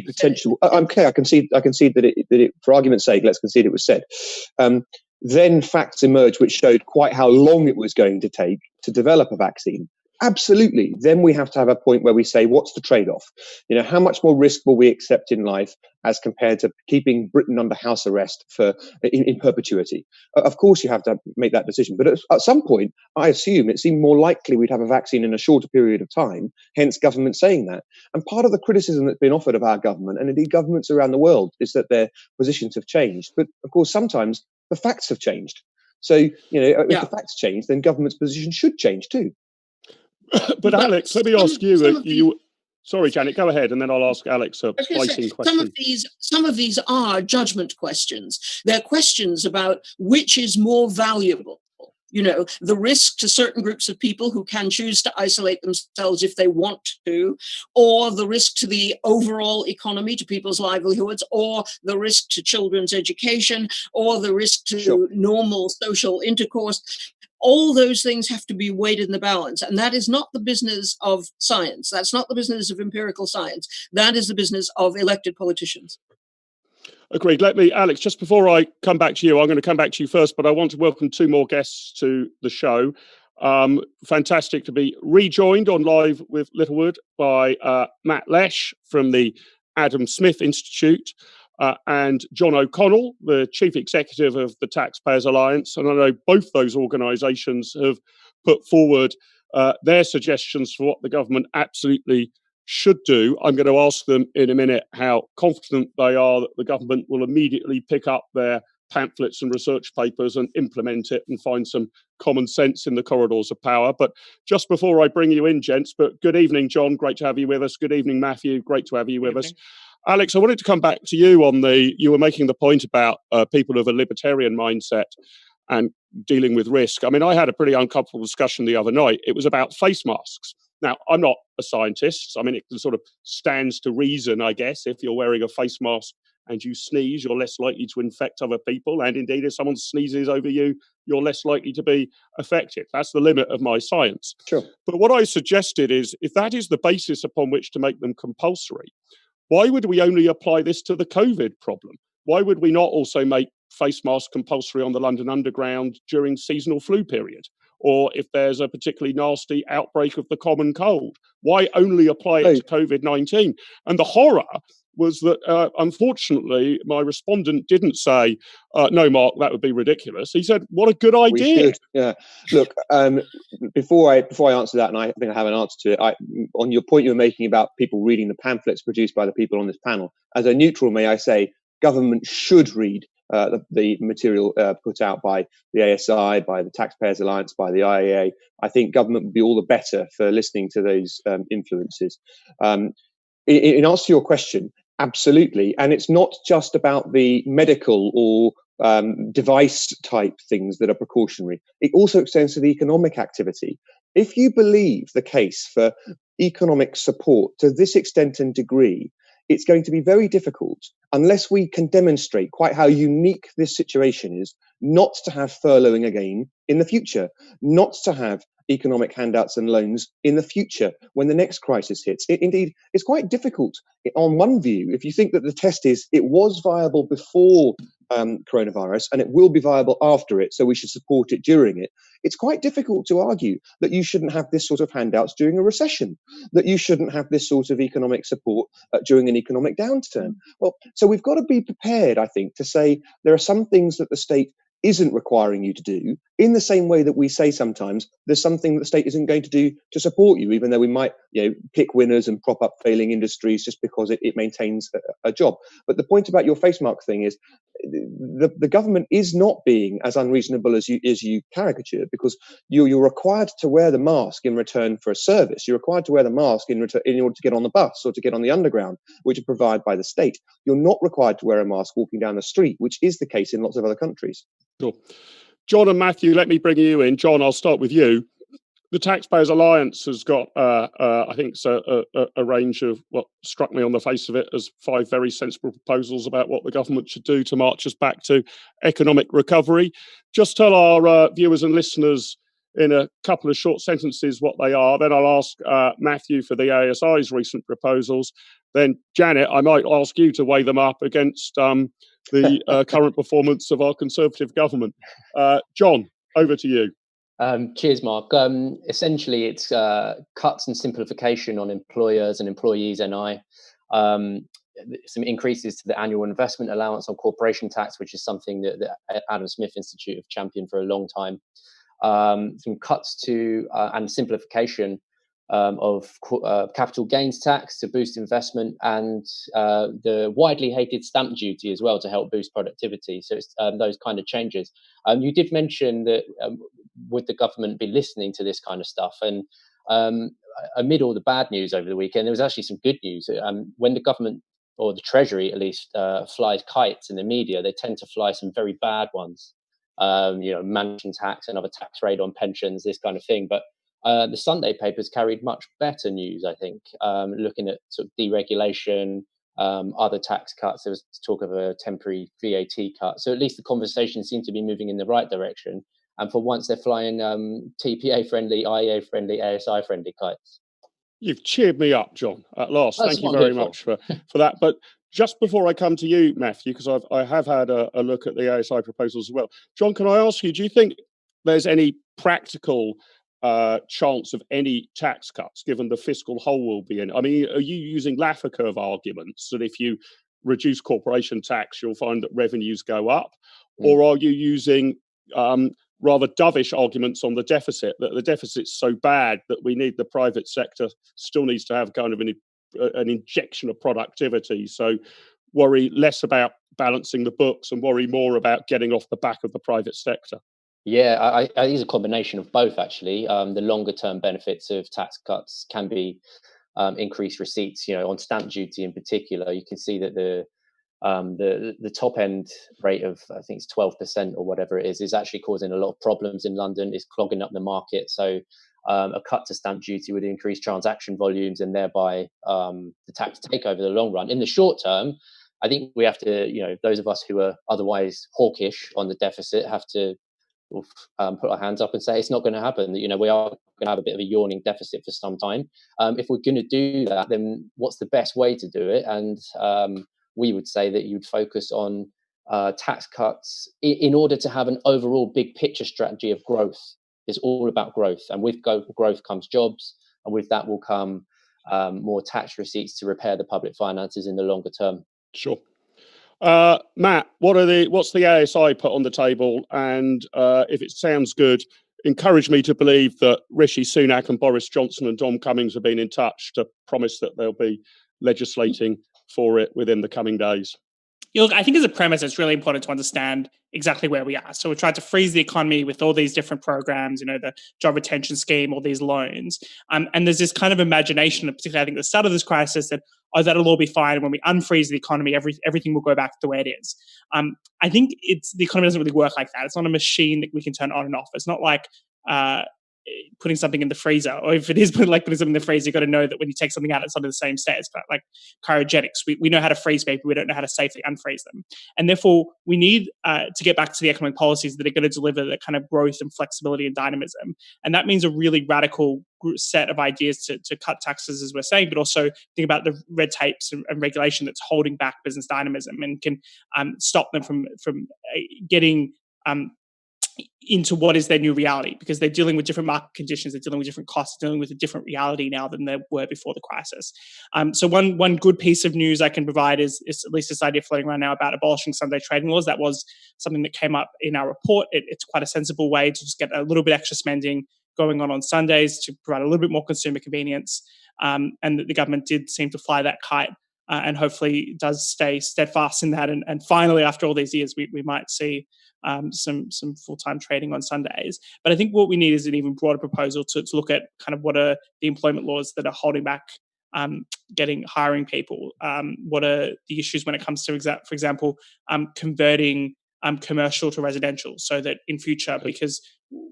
potential. Okay, I concede that it, for argument's sake, let's concede it was said. Then facts emerged which showed quite how long it was going to take to develop a vaccine. Absolutely. Then we have to have a point where we say, what's the trade-off? You know, how much more risk will we accept in life as compared to keeping Britain under house arrest in perpetuity? Of course, you have to make that decision. But at some point, I assume it seemed more likely we'd have a vaccine in a shorter period of time, hence government saying that. And part of the criticism that's been offered of our government, and indeed governments around the world, is that their positions have changed. But of course, sometimes the facts have changed. So, you know, if the facts change, then government's position should change too. But Alex, let me ask you. Sorry, Janet, go ahead, and then I'll ask Alex a biting question. Some of these are judgment questions. They're questions about which is more valuable. You know, the risk to certain groups of people who can choose to isolate themselves if they want to, or the risk to the overall economy, to people's livelihoods, or the risk to children's education, or the risk to normal social intercourse. All those things have to be weighed in the balance. And that is not the business of science. That's not the business of empirical science. That is the business of elected politicians. Agreed. Alex, just before I come back to you, I'm going to come back to you first, but I want to welcome two more guests to the show. Fantastic to be rejoined on Live with Littlewood by Matt Lesh from the Adam Smith Institute, and John O'Connell, the Chief Executive of the Taxpayers Alliance. And I know both those organisations have put forward their suggestions for what the government absolutely should do. I'm going to ask them in a minute how confident they are that the government will immediately pick up their pamphlets and research papers and implement it and find some common sense in the corridors of power. But just before I bring you in, gents, but good evening, John. Great to have you with us. Good evening, Matthew. Great to have you with us. Alex, I wanted to come back to you on you were making the point about people of a libertarian mindset and dealing with risk. I mean, I had a pretty uncomfortable discussion the other night. It was about face masks. Now, I'm not a scientist. I mean, it sort of stands to reason, I guess, if you're wearing a face mask and you sneeze, you're less likely to infect other people. And indeed, if someone sneezes over you, you're less likely to be affected. That's the limit of my science. Sure. But what I suggested is, if that is the basis upon which to make them compulsory, why would we only apply this to the COVID problem? Why would we not also make face masks compulsory on the London Underground during seasonal flu period? Or if there's a particularly nasty outbreak of the common cold? Why only apply it to COVID-19? And the horror was that, unfortunately, my respondent didn't say, no, Mark, that would be ridiculous. He said, what a good idea. Yeah. Look, before I answer that, and I think I have an answer to it, on your point you were making about people reading the pamphlets produced by the people on this panel, as a neutral, may I say, government should read the material put out by the ASI, by the Taxpayers Alliance, by the IAA. I think government would be all the better for listening to those influences. In answer to your question, absolutely. And it's not just about the medical or device type things that are precautionary. It also extends to the economic activity. If you believe the case for economic support to this extent and degree, it's going to be very difficult, unless we can demonstrate quite how unique this situation is, not to have furloughing again in the future, not to have economic handouts and loans in the future when the next crisis hits. Indeed, it's quite difficult on one view. If you think that the test is it was viable before coronavirus and it will be viable after it, so we should support it during it, it's quite difficult to argue that you shouldn't have this sort of handouts during a recession, that you shouldn't have this sort of economic support during an economic downturn. Well, so we've got to be prepared, I think, to say there are some things that the state isn't requiring you to do, in the same way that we say sometimes there's something that the state isn't going to do to support you, even though we might, pick winners and prop up failing industries just because it maintains a job. But the point about your face mark thing is the government is not being as unreasonable as you caricature, because you're required to wear the mask in return for a service. You're required to wear the mask in order to get on the bus or to get on the underground, which are provided by the state. You're not required to wear a mask walking down the street, which is the case in lots of other countries. Sure. John and Matthew, let me bring you in. John, I'll start with you. The Taxpayers Alliance has got, I think, a range of what struck me on the face of it as 5 very sensible proposals about what the government should do to march us back to economic recovery. Just tell our viewers and listeners in a couple of short sentences what they are. Then I'll ask Matthew for the ASI's recent proposals. Then, Janet, I might ask you to weigh them up against the current performance of our Conservative government. John, over to you. Cheers, Mark. Essentially, it's cuts and simplification on employers and employees NI. Some increases to the annual investment allowance on corporation tax, which is something that the Adam Smith Institute have championed for a long time. Some cuts to and simplification of capital gains tax to boost investment, and the widely hated stamp duty as well to help boost productivity. So it's those kind of changes. You did mention that would the government be listening to this kind of stuff? And amid all the bad news over the weekend, there was actually some good news. When the government, or the Treasury at least, flies kites in the media, they tend to fly some very bad ones. Mansion tax, another tax rate on pensions, this kind of thing. But the Sunday papers carried much better news, I think, looking at sort of deregulation, other tax cuts. There was talk of a temporary VAT cut. So at least the conversation seemed to be moving in the right direction. And for once, they're flying TPA-friendly, IEA-friendly, ASI-friendly kites. You've cheered me up, John, at last. That's Thank you very much for that. But just before I come to you, Matthew, because I have had a look at the ASI proposals as well. John, can I ask you, do you think there's any practical chance of any tax cuts, given the fiscal hole will be in? I mean, are you using Laffer curve arguments that if you reduce corporation tax, you'll find that revenues go up? Or are you using rather dovish arguments on the deficit, that the deficit's so bad that we need the private sector still needs to have kind of an injection of productivity? So worry less about balancing the books and worry more about getting off the back of the private sector. Yeah, I think it's a combination of both, actually. The longer term benefits of tax cuts can be increased receipts. On stamp duty in particular, you can see that the top end rate of, I think it's 12% or whatever it is actually causing a lot of problems in London. It's clogging up the market. So a cut to stamp duty would increase transaction volumes and thereby the tax take over the long run. In the short term, I think we have to, those of us who are otherwise hawkish on the deficit have to put our hands up and say it's not going to happen. We are going to have a bit of a yawning deficit for some time. If we're going to do that, then what's the best way to do it? And we would say that you'd focus on tax cuts in order to have an overall big picture strategy of growth. It's all about growth, and with growth comes jobs, and with that will come more tax receipts to repair the public finances in the longer term. Sure. Matt, what's the ASI put on the table? And if it sounds good, encourage me to believe that Rishi Sunak and Boris Johnson and Dom Cummings have been in touch to promise that they'll be legislating for it within the coming days. Look, I think as a premise, it's really important to understand exactly where we are. So we tried to freeze the economy with all these different programs, the job retention scheme, all these loans. And there's this kind of imagination, particularly I think at the start of this crisis, that, that'll all be fine. When we unfreeze the economy, everything will go back to the way it is. I think the economy doesn't really work like that. It's not a machine that we can turn on and off. It's not like putting something in the freezer, or if it is putting something in the freezer, you've got to know that when you take something out, it's not in the same state. It's like cryogenics. We know how to freeze people, we don't know how to safely unfreeze them. And therefore, we need to get back to the economic policies that are going to deliver the kind of growth and flexibility and dynamism. And that means a really radical set of ideas to cut taxes, as we're saying, but also think about the red tapes and regulation that's holding back business dynamism and can stop them from getting into what is their new reality, because they're dealing with different market conditions, they're dealing with different costs, dealing with a different reality now than they were before the crisis. So one good piece of news I can provide is at least this idea floating around now about abolishing Sunday trading laws. That was something that came up in our report. It's quite a sensible way to just get a little bit extra spending going on Sundays to provide a little bit more consumer convenience, and that the government did seem to fly that kite. And hopefully does stay steadfast in that. And finally, after all these years, we might see some full-time trading on Sundays. But I think what we need is an even broader proposal to look at kind of what are the employment laws that are holding back hiring people. What are the issues when it comes to, for example, converting commercial to residential, so that in future, because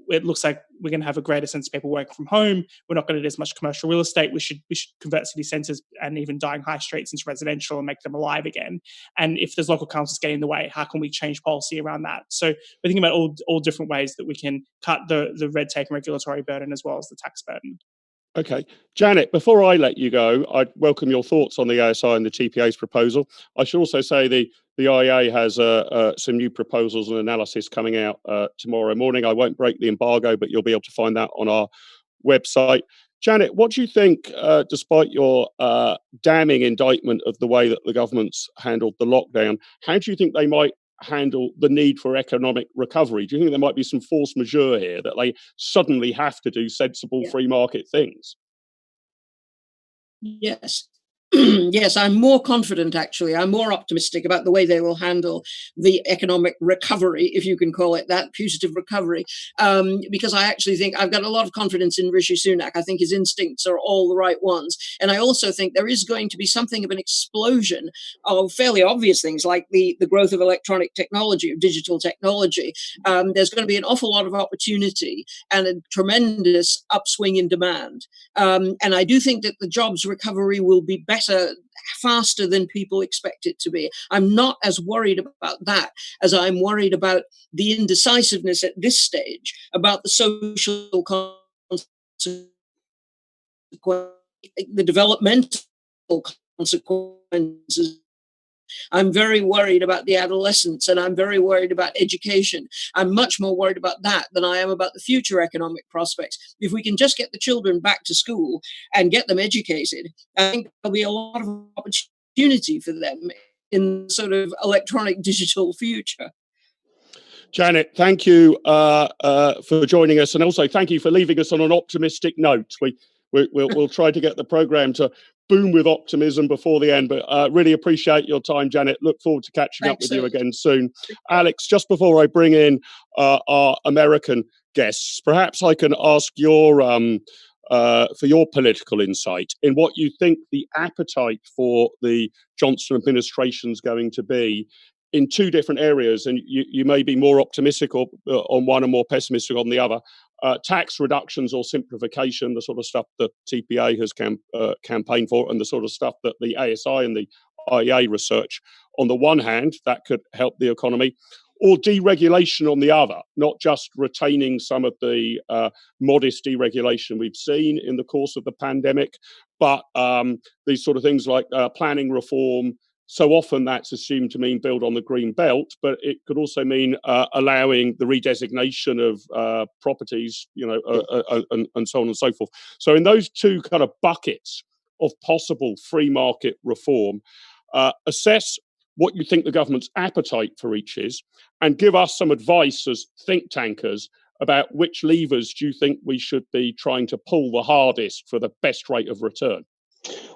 it looks like we're going to have a greater sense of people working from home, we're not going to need as much commercial real estate. We should convert city centres and even dying high streets into residential and make them alive again. And if there's local councils getting in the way, how can we change policy around that? So we're thinking about all different ways that we can cut the red tape and regulatory burden as well as the tax burden. Okay. Janet, before I let you go, I'd welcome your thoughts on the ASI and the TPA's proposal. I should also say the IEA has some new proposals and analysis coming out tomorrow morning. I won't break the embargo, but you'll be able to find that on our website. Janet, what do you think, despite your damning indictment of the way that the government's handled the lockdown, how do you think they might handle the need for economic recovery? Do you think there might be some force majeure here, that they suddenly have to do sensible free market things? Yes. Yes, I'm more confident, actually. I'm more optimistic about the way they will handle the economic recovery, if you can call it that, putative recovery, because I actually think I've got a lot of confidence in Rishi Sunak. I think his instincts are all the right ones. And I also think there is going to be something of an explosion of fairly obvious things like the growth of electronic technology, of digital technology. There's going to be an awful lot of opportunity and a tremendous upswing in demand. And I do think that the jobs recovery will be better, faster than people expect it to be. I'm not as worried about that as I'm worried about the indecisiveness at this stage about the social consequences, the developmental consequences. I'm very worried about the adolescents, and I'm very worried about education. I'm much more worried about that than I am about the future economic prospects. If we can just get the children back to school and get them educated, I think there'll be a lot of opportunity for them in sort of electronic digital future. Janet, thank you for joining us, and also thank you for leaving us on an optimistic note. We'll try to get the programme to boom with optimism before the end, but really appreciate your time, Janet. Look forward to catching up with you again soon. Alex, just before I bring in our American guests, perhaps I can ask your for your political insight in what you think the appetite for the Johnson administration is going to be in two different areas, and you may be more optimistic on one and more pessimistic on the other. Tax reductions or simplification, the sort of stuff that TPA has campaigned for, and the sort of stuff that the ASI and the IEA research. On the one hand, that could help the economy, or deregulation on the other, not just retaining some of the modest deregulation we've seen in the course of the pandemic, but these sort of things like planning reform. So often that's assumed to mean build on the green belt, but it could also mean allowing the redesignation of properties, and so on and so forth. So in those two kind of buckets of possible free market reform, assess what you think the government's appetite for each is, and give us some advice as think tankers about which levers do you think we should be trying to pull the hardest for the best rate of return.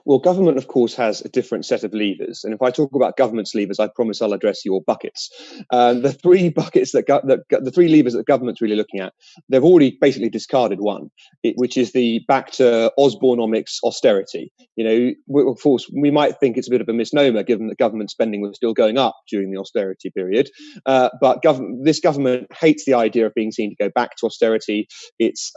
Well, government, of course, has a different set of levers. And if I talk about government's levers, I promise I'll address your buckets. The three buckets the three levers that government's really looking at, they've already basically discarded one, which is the back to Osborneomics austerity. Of course, we might think it's a bit of a misnomer given that government spending was still going up during the austerity period. But this government hates the idea of being seen to go back to austerity. It's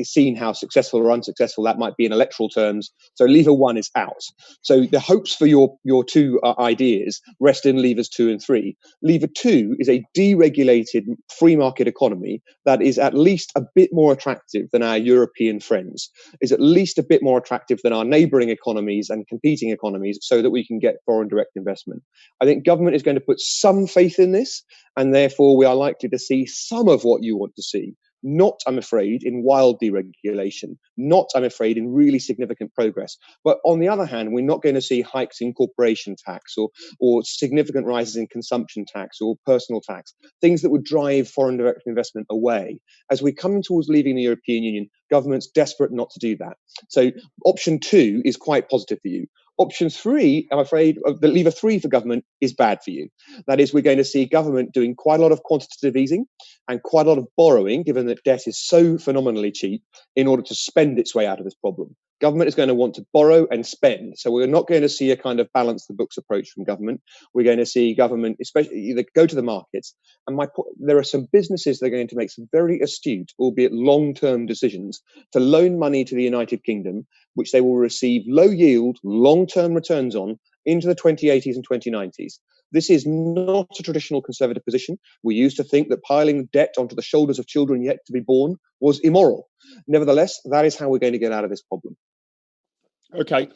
seen how successful or unsuccessful that might be in electoral terms. So lever one is out. So the hopes for your two ideas rest in levers 2 and 3. Lever 2 is a deregulated free market economy that is at least a bit more attractive than our European friends, is at least a bit more attractive than our neighboring economies and competing economies, so that we can get foreign direct investment. I think government is going to put some faith in this, and therefore we are likely to see some of what you want to see. Not, I'm afraid, in wild deregulation, not, I'm afraid, in really significant progress. But on the other hand, we're not going to see hikes in corporation tax or significant rises in consumption tax or personal tax, things that would drive foreign direct investment away. As we come towards leaving the European Union, government's desperate not to do that. So option 2 is quite positive for you. Option 3, I'm afraid, the lever 3 for government is bad for you. That is, we're going to see government doing quite a lot of quantitative easing and quite a lot of borrowing, given that debt is so phenomenally cheap, in order to spend its way out of this problem. Government is going to want to borrow and spend. So we're not going to see a kind of balance the books approach from government. We're going to see government, especially, either go to the markets. And there are some businesses that are going to make some very astute, albeit long-term decisions to loan money to the United Kingdom, which they will receive low yield, long-term returns on into the 2080s and 2090s. This is not a traditional conservative position. We used to think that piling debt onto the shoulders of children yet to be born was immoral. Nevertheless, that is how we're going to get out of this problem. Okay.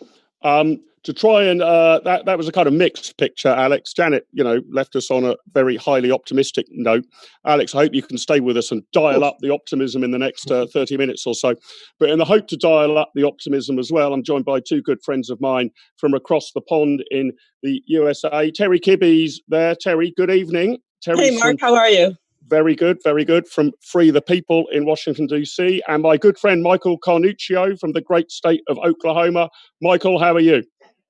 To try and that was a kind of mixed picture, Alex. Janet, left us on a very highly optimistic note. Alex, I hope you can stay with us and dial up the optimism in the next 30 minutes or so. But in the hope to dial up the optimism as well, I'm joined by two good friends of mine from across the pond in the USA. Terry Kibbe's there. Terry, good evening. Hey, Mark, how are you? Very good, very good. From Free the People in Washington, D.C. And my good friend, Michael Carnuccio from the great state of Oklahoma. Michael, how are you?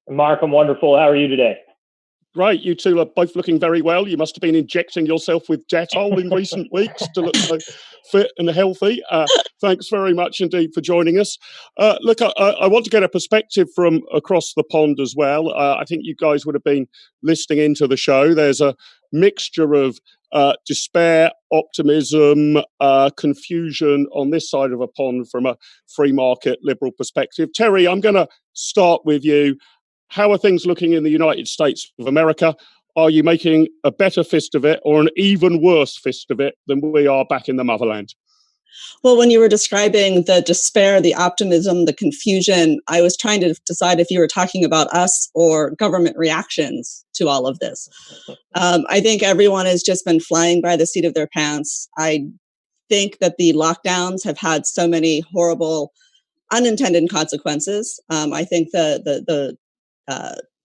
Mark, I'm wonderful. How are you today? Great. You two are both looking very well. You must have been injecting yourself with Dettol in recent weeks to look so fit and healthy. Thanks very much indeed for joining us. Look, I want to get a perspective from across the pond as well. I think you guys would have been listening into the show. There's a mixture of despair, optimism, confusion on this side of a pond from a free market liberal perspective. Terry, I'm going to start with you. How are things looking in the United States of America? Are you making a better fist of it or an even worse fist of it than we are back in the motherland? Well, when you were describing the despair, the optimism, the confusion, I was trying to decide if you were talking about us or government reactions to all of this. I think everyone has just been flying by the seat of their pants. I think that the lockdowns have had so many horrible unintended consequences. I think the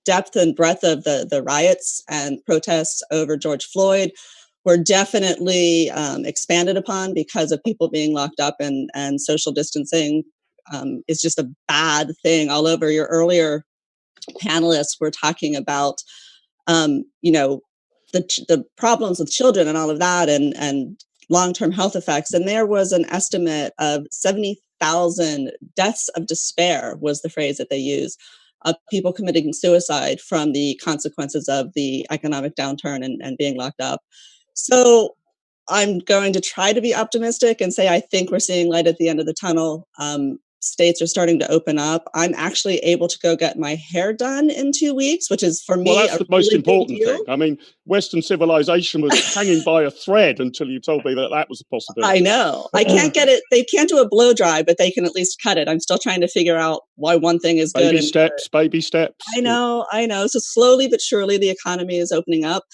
depth and breadth of the riots and protests over George Floyd were definitely expanded upon because of people being locked up, and social distancing is just a bad thing all over. Your earlier panelists were talking about, the problems with children and all of that, and long-term health effects. And there was an estimate of 70,000 deaths of despair was the phrase that they used, of people committing suicide from the consequences of the economic downturn and being locked up. So I'm going to try to be optimistic and say I think we're seeing light at the end of the tunnel. States are starting to open up. I'm actually able to go get my hair done in 2 weeks, which is for me that's the most important thing. I mean, Western civilization was hanging by a thread until you told me that was a possibility. I know. I can't get it. They can't do a blow dry, but they can at least cut it. I'm still trying to figure out why one thing is good. Baby steps. I know. So slowly but surely the economy is opening up.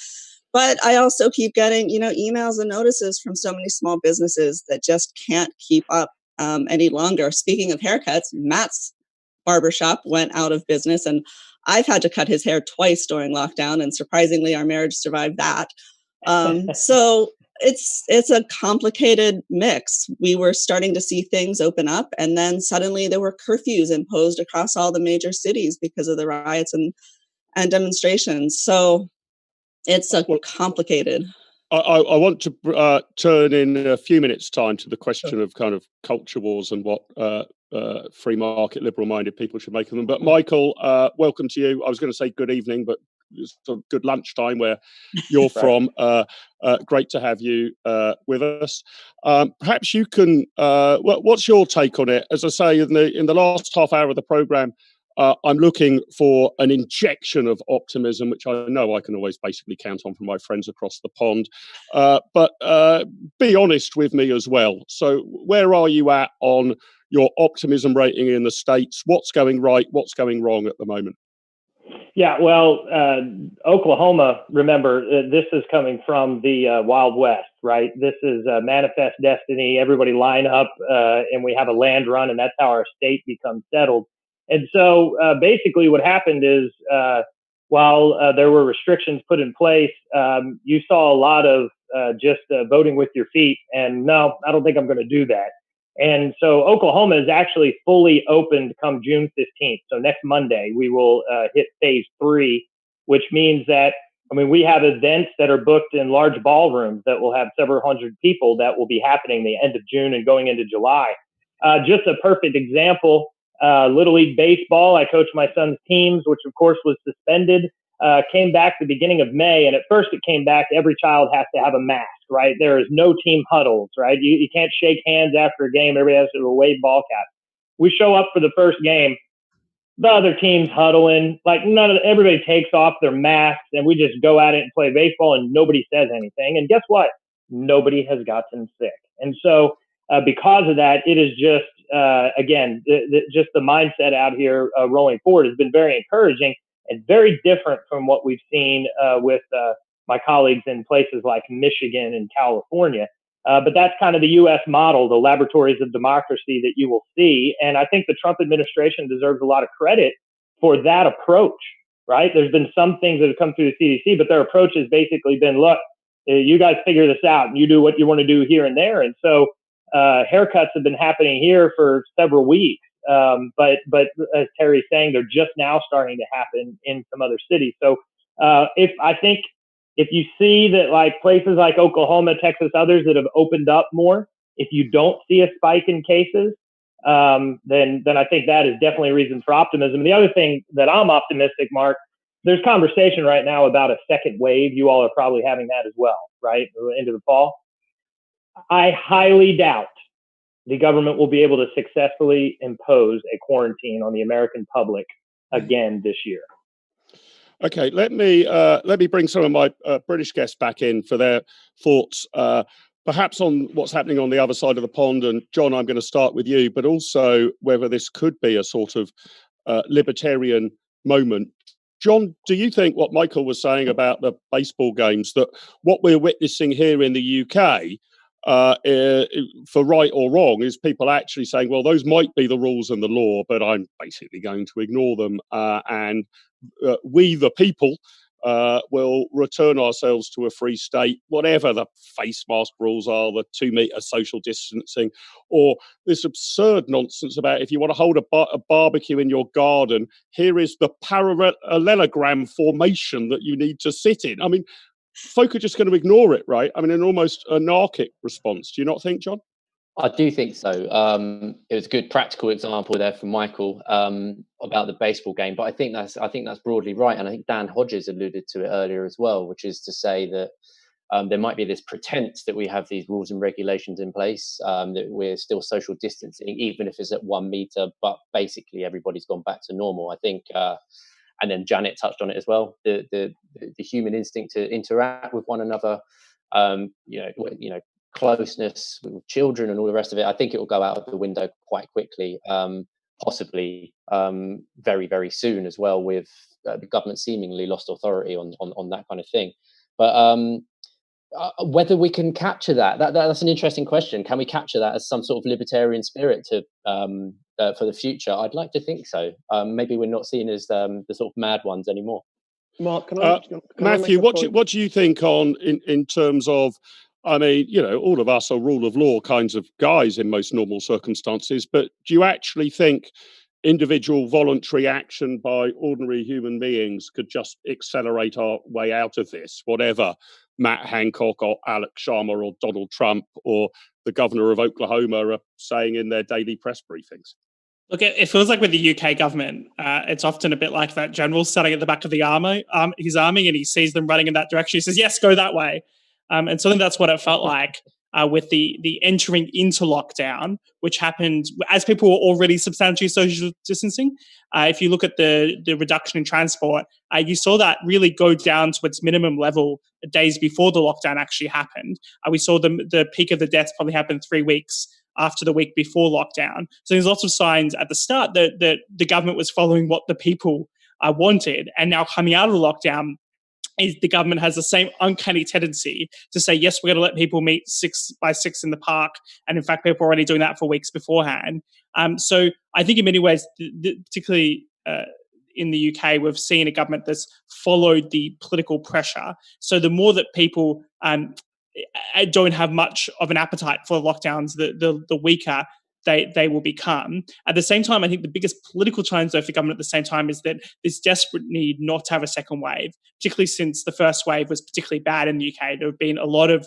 But I also keep getting, emails and notices from so many small businesses that just can't keep up any longer. Speaking of haircuts, Matt's barbershop went out of business, and I've had to cut his hair twice during lockdown, and surprisingly, our marriage survived that. So it's a complicated mix. We were starting to see things open up, and then suddenly there were curfews imposed across all the major cities because of the riots and demonstrations. So it's a complicated. I want to turn in a few minutes' time to the question of kind of culture wars and what free market, liberal-minded people should make of them. But Michael, welcome to you. I was going to say good evening, but it's sort of good lunchtime where you're from. Great to have you with us. Perhaps you can. What's your take on it? As I say, in the last half hour of the programme, I'm looking for an injection of optimism, which I know I can always basically count on from my friends across the pond. But be honest with me as well. So where are you at on your optimism rating in the States? What's going right? What's going wrong at the moment? Yeah, well, Oklahoma, remember, this is coming from the Wild West, right? This is manifest destiny. Everybody line up and we have a land run, and that's how our state becomes settled. And so basically what happened is while there were restrictions put in place, you saw a lot of just voting with your feet. And no, I don't think I'm going to do that. And so Oklahoma is actually fully opened come June 15th. So next Monday, we will hit phase 3, which means that, I mean, we have events that are booked in large ballrooms that will have several hundred people that will be happening the end of June and going into July. Just a perfect example. Little League Baseball, I coach my son's teams, which of course was suspended, came back the beginning of May. And at first it came back, every child has to have a mask, right? There is no team huddles, right? You can't shake hands after a game. Everybody has to wave ball caps. We show up for the first game, the other team's huddling, like everybody takes off their masks and we just go at it and play baseball and nobody says anything. And guess what? Nobody has gotten sick. And so because of that, it is just, again, just the mindset out here rolling forward has been very encouraging and very different from what we've seen with my colleagues in places like Michigan and California. But that's kind of the U.S. model, the laboratories of democracy that you will see. And I think the Trump administration deserves a lot of credit for that approach, right? There's been some things that have come through the CDC, but their approach has basically been, look, you guys figure this out and you do what you want to do here and there. And so haircuts have been happening here for several weeks. But as Terry's saying, they're just now starting to happen in some other cities. So if you see that like places like Oklahoma, Texas, others that have opened up more, if you don't see a spike in cases, then I think that is definitely a reason for optimism. And the other thing that I'm optimistic, Mark, there's conversation right now about a second wave. You all are probably having that as well, right? Into the fall. I highly doubt the government will be able to successfully impose a quarantine on the American public again this year. Okay, let me bring some of my British guests back in for their thoughts, perhaps on what's happening on the other side of the pond. And John, I'm going to start with you, but also whether this could be a sort of libertarian moment. John, do you think what Michael was saying about the baseball games, that what we're witnessing here in the UK, for right or wrong, is people actually saying, well, those might be the rules and the law, but I'm basically going to ignore them, and we, the people, will return ourselves to a free state, whatever the face mask rules are, the 2-meter social distancing, or this absurd nonsense about if you want to hold a barbecue in your garden, here is the parallelogram formation that you need to sit in. I mean, folk are just going to ignore it, right? I mean, an almost anarchic response. Do you not think, John? I do think so. It was a good practical example there from Michael about the baseball game, but I think that's broadly right, and I think Dan Hodges alluded to it earlier as well, which is to say that there might be this pretense that we have these rules and regulations in place, that we're still social distancing, even if it's at 1 meter, but basically everybody's gone back to normal. I think, and then Janet touched on it as well, the human instinct to interact with one another, closeness with children and all the rest of it, I think it will go out of the window quite quickly, possibly very, very soon as well, with the government seemingly lost authority on that kind of thing. But whether we can capture that's an interesting question. Can we capture that as some sort of libertarian spirit to for the future? I'd like to think so. Maybe we're not seen as the sort of mad ones anymore. Mark, can Matthew, what do you think on in terms of I mean, all of us are rule of law kinds of guys in most normal circumstances, but do you actually think individual voluntary action by ordinary human beings could just accelerate our way out of this, whatever Matt Hancock or Alex Sharma or Donald Trump or the governor of Oklahoma are saying in their daily press briefings? Look, it feels like with the UK government, it's often a bit like that general standing at the back of the army, his army, and he sees them running in that direction. He says, yes, go that way. And so I think that's what it felt like with the entering into lockdown, which happened as people were already substantially social distancing. If you look at the reduction in transport, you saw that really go down to its minimum level days before the lockdown actually happened. We saw the peak of the deaths probably happened 3 weeks after the week before lockdown. So there's lots of signs at the start that the government was following what the people wanted. And now coming out of the lockdown, the government has the same uncanny tendency to say, yes, we're going to let people meet 6 by 6 in the park. And in fact, people are already doing that for weeks beforehand. So I think in many ways, particularly in the UK, we've seen a government that's followed the political pressure. So the more that people don't have much of an appetite for lockdowns, the weaker they will become. At the same time, I think the biggest political challenge, though, for government at the same time is that this desperate need not to have a second wave, particularly since the first wave was particularly bad in the UK. There have been a lot of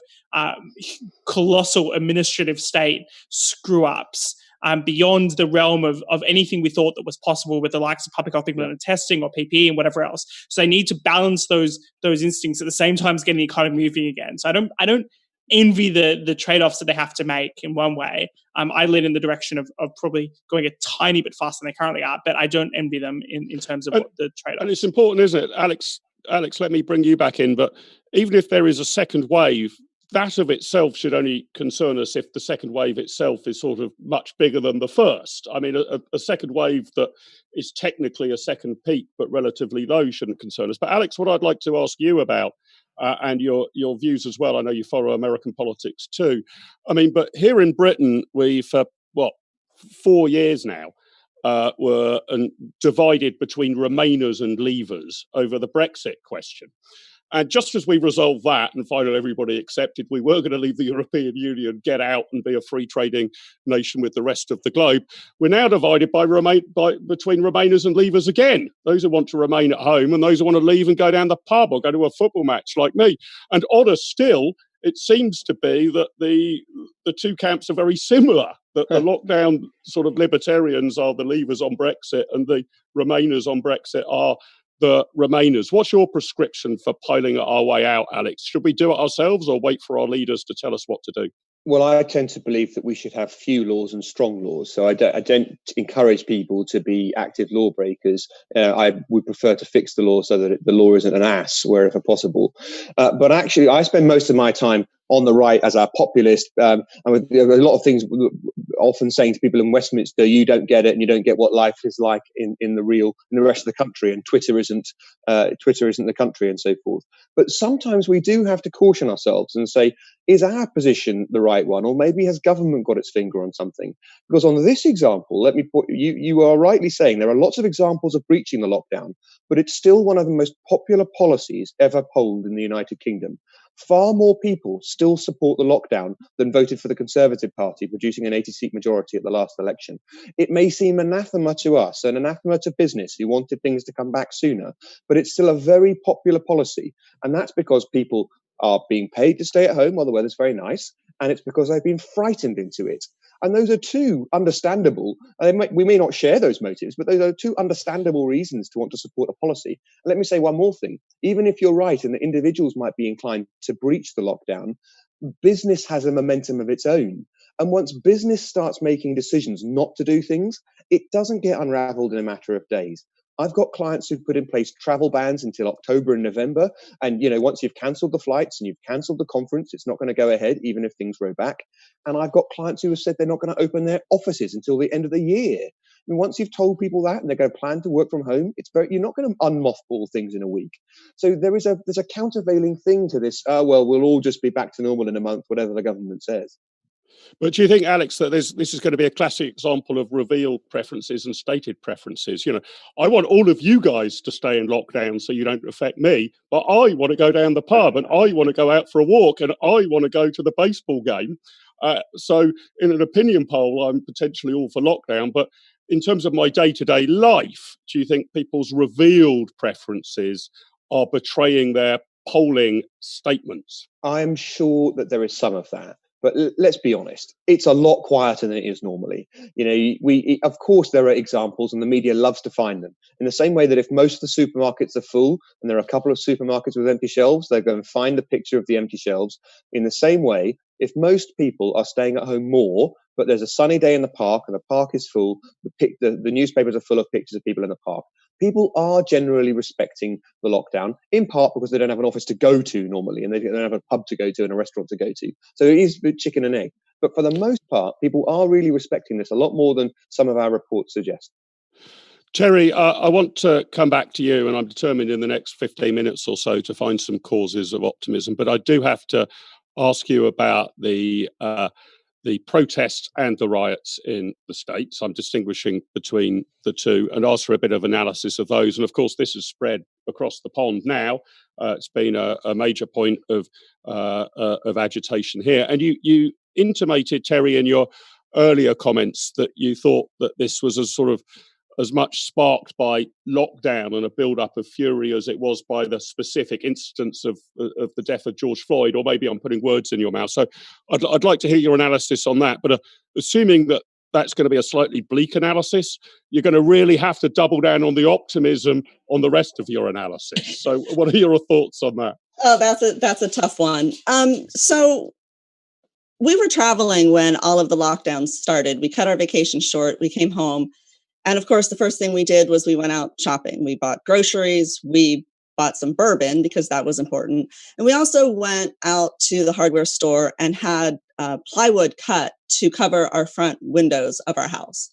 colossal administrative state screw-ups beyond the realm of anything we thought that was possible with the likes of public health equivalent testing or PPE and whatever else. So they need to balance those instincts at the same time as getting the economy moving again. So I don't envy the trade-offs that they have to make in one way. I lean in the direction of probably going a tiny bit faster than they currently are, but I don't envy them in terms of what the trade-offs. And it's important, isn't it, Alex, let me bring you back in, but even if there is a second wave, that of itself should only concern us if the second wave itself is sort of much bigger than the first. I mean, a second wave that is technically a second peak but relatively low shouldn't concern us. But Alex, what I'd like to ask you about, and your views as well, I know you follow American politics too. I mean, but here in Britain, we've, 4 years now, were divided between Remainers and Leavers over the Brexit question. And just as we resolved that and finally everybody accepted we were going to leave the European Union, get out and be a free trading nation with the rest of the globe, we're now divided between Remainers and Leavers again. Those who want to remain at home and those who want to leave and go down the pub or go to a football match like me. And odder still, it seems to be that the two camps are very similar, that the lockdown sort of libertarians are the Leavers on Brexit and the Remainers on Brexit are the Remainers. What's your prescription for piling our way out, Alex? Should we do it ourselves or wait for our leaders to tell us what to do? Well, I tend to believe that we should have few laws and strong laws. So I don't encourage people to be active lawbreakers. I would prefer to fix the law so that the law isn't an ass wherever possible. But actually, I spend most of my time on the right as a populist, and with a lot of things often saying to people in Westminster, you don't get it and you don't get what life is like in the rest of the country, and Twitter isn't the country and so forth. But sometimes we do have to caution ourselves and say, is our position the right one, or maybe has government got its finger on something? Because on this example, let me put you are rightly saying there are lots of examples of breaching the lockdown, but it's still one of the most popular policies ever polled in the United Kingdom. Far more people still support the lockdown than voted for the Conservative Party, producing an 80-seat majority at the last election. It may seem anathema to us and anathema to business who wanted things to come back sooner, but it's still a very popular policy. And that's because people are being paid to stay at home while the weather's very nice, and it's because they've been frightened into it. And those are two understandable, we may not share those motives, but those are two understandable reasons to want to support a policy. And let me say one more thing. Even if you're right and that individuals might be inclined to breach the lockdown, business has a momentum of its own. And once business starts making decisions not to do things, it doesn't get unraveled in a matter of days. I've got clients who've put in place travel bans until October and November. And, once you've cancelled the flights and you've cancelled the conference, it's not going to go ahead, even if things roll back. And I've got clients who have said they're not going to open their offices until the end of the year. I mean, once you've told people that and they're going to plan to work from home, you're not going to unmothball things in a week. So there's a countervailing thing to this. We'll all just be back to normal in a month, whatever the government says. But do you think, Alex, that this is going to be a classic example of revealed preferences and stated preferences? You know, I want all of you guys to stay in lockdown so you don't affect me, but I want to go down the pub and I want to go out for a walk and I want to go to the baseball game. So in an opinion poll, I'm potentially all for lockdown. But in terms of my day-to-day life, do you think people's revealed preferences are betraying their polling statements? I'm sure that there is some of that. But let's be honest, it's a lot quieter than it is normally. You know, of course, there are examples and the media loves to find them. In the same way that if most of the supermarkets are full and there are a couple of supermarkets with empty shelves, they're going to find the picture of the empty shelves. In the same way, if most people are staying at home more, but there's a sunny day in the park and the park is full, the newspapers are full of pictures of people in the park. People are generally respecting the lockdown, in part because they don't have an office to go to normally, and they don't have a pub to go to and a restaurant to go to. So it is chicken and egg. But for the most part, people are really respecting this a lot more than some of our reports suggest. Terry, I want to come back to you, and I'm determined in the next 15 minutes or so to find some causes of optimism. But I do have to ask you about the protests and the riots in the States. I'm distinguishing between the two and ask for a bit of analysis of those. And of course, this has spread across the pond now. It's been a major point of agitation here. And you intimated, Terry, in your earlier comments that you thought that this was a sort of as much sparked by lockdown and a build-up of fury as it was by the specific instance of the death of George Floyd, or maybe I'm putting words in your mouth. So I'd like to hear your analysis on that. But assuming that that's going to be a slightly bleak analysis, you're going to really have to double down on the optimism on the rest of your analysis. So what are your thoughts on that? Oh, that's a tough one. So we were traveling when all of the lockdowns started. We cut our vacation short. We came home. And of course, the first thing we did was we went out shopping. We bought groceries. We bought some bourbon because that was important. And we also went out to the hardware store and had plywood cut to cover our front windows of our house.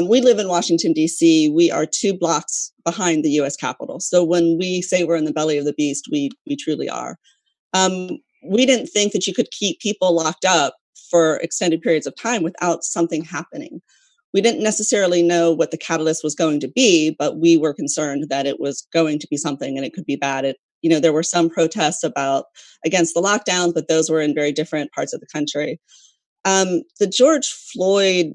We live in Washington, D.C. We are 2 blocks behind the U.S. Capitol. So when we say we're in the belly of the beast, we truly are. We didn't think that you could keep people locked up for extended periods of time without something happening. We didn't necessarily know what the catalyst was going to be, but we were concerned that it was going to be something and it could be bad. There were some protests against the lockdown, but those were in very different parts of the country. The George Floyd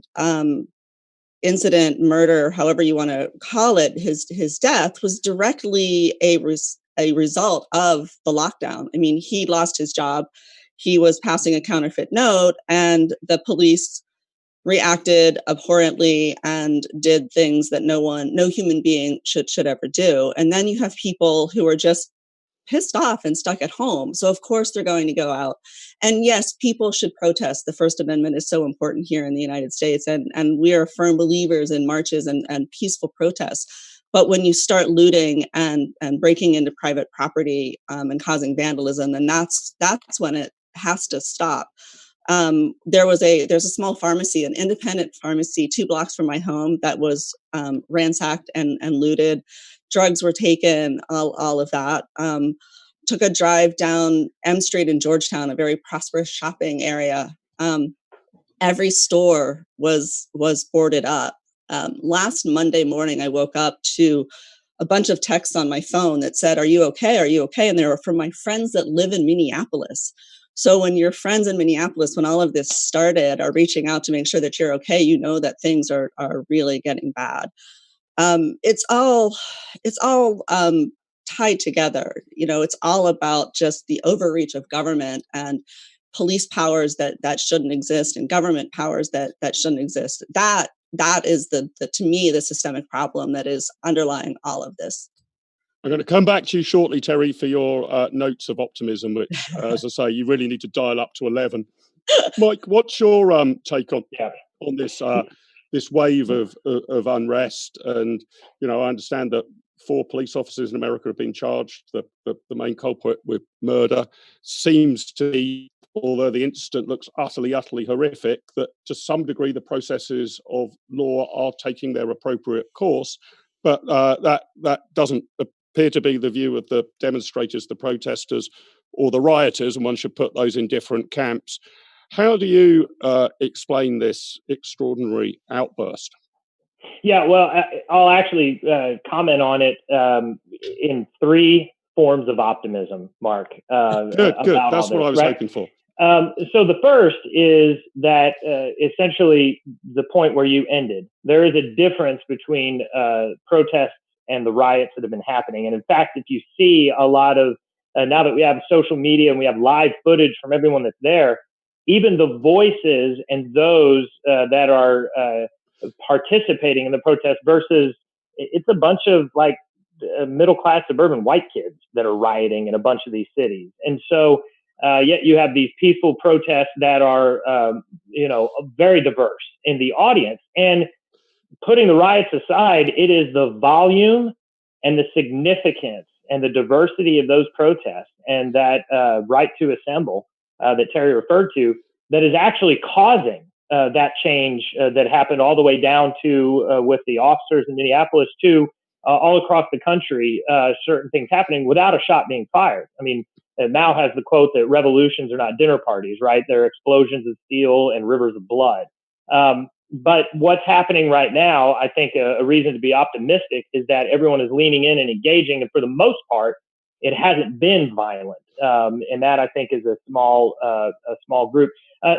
incident, murder, however you want to call it, his death was directly a result of the lockdown. I mean, he lost his job. He was passing a counterfeit note, and the police reacted abhorrently and did things that no human being should ever do. And then you have people who are just pissed off and stuck at home. So of course they're going to go out. And yes, people should protest. The First Amendment is so important here in the United States. And we are firm believers in marches and peaceful protests. But when you start looting and breaking into private property and causing vandalism, then that's when it has to stop. There's a small pharmacy, an independent pharmacy 2 blocks from my home that was ransacked and looted. Drugs were taken, all of that. Took a drive down M Street in Georgetown, a very prosperous shopping area. Every store was boarded up. Last Monday morning, I woke up to a bunch of texts on my phone that said, "Are you okay? Are you okay?" And they were from my friends that live in Minneapolis. So when your friends in Minneapolis, when all of this started, are reaching out to make sure that you're okay, you know that things are really getting bad. It's all tied together. It's all about just the overreach of government and police powers that shouldn't exist and government powers that shouldn't exist. That is to me, the systemic problem that is underlying all of this. I'm going to come back to you shortly, Terry, for your notes of optimism, which, as I say, you really need to dial up to 11. Mike, what's your take on this wave of unrest? And, I understand that 4 police officers in America have been charged. The main culprit with murder seems to be, although the incident looks utterly horrific, that to some degree the processes of law are taking their appropriate course. But that doesn't appear to be the view of the demonstrators, the protesters, or the rioters, and one should put those in different camps. How do you explain this extraordinary outburst? Yeah, well, I'll actually comment on it in three forms of optimism, Mark. Good. That's what I was hoping for. So the first is that essentially the point where you ended. There is a difference between protests and the riots that have been happening. And in fact, if you see a lot of, now that we have social media and we have live footage from everyone that's there, even the voices and those that are participating in the protest versus it's a bunch of like middle-class suburban white kids that are rioting in a bunch of these cities. And so yet you have these peaceful protests that are, very diverse in the audience. And putting the riots aside, it is the volume and the significance and the diversity of those protests and that right to assemble that Terry referred to that is actually causing that change that happened all the way down to with the officers in Minneapolis to all across the country, certain things happening without a shot being fired. I mean, Mao has the quote that revolutions are not dinner parties, right? They're explosions of steel and rivers of blood. But what's happening right now, I think a reason to be optimistic is that everyone is leaning in and engaging. And for the most part, it hasn't been violent. And that I think is a small group.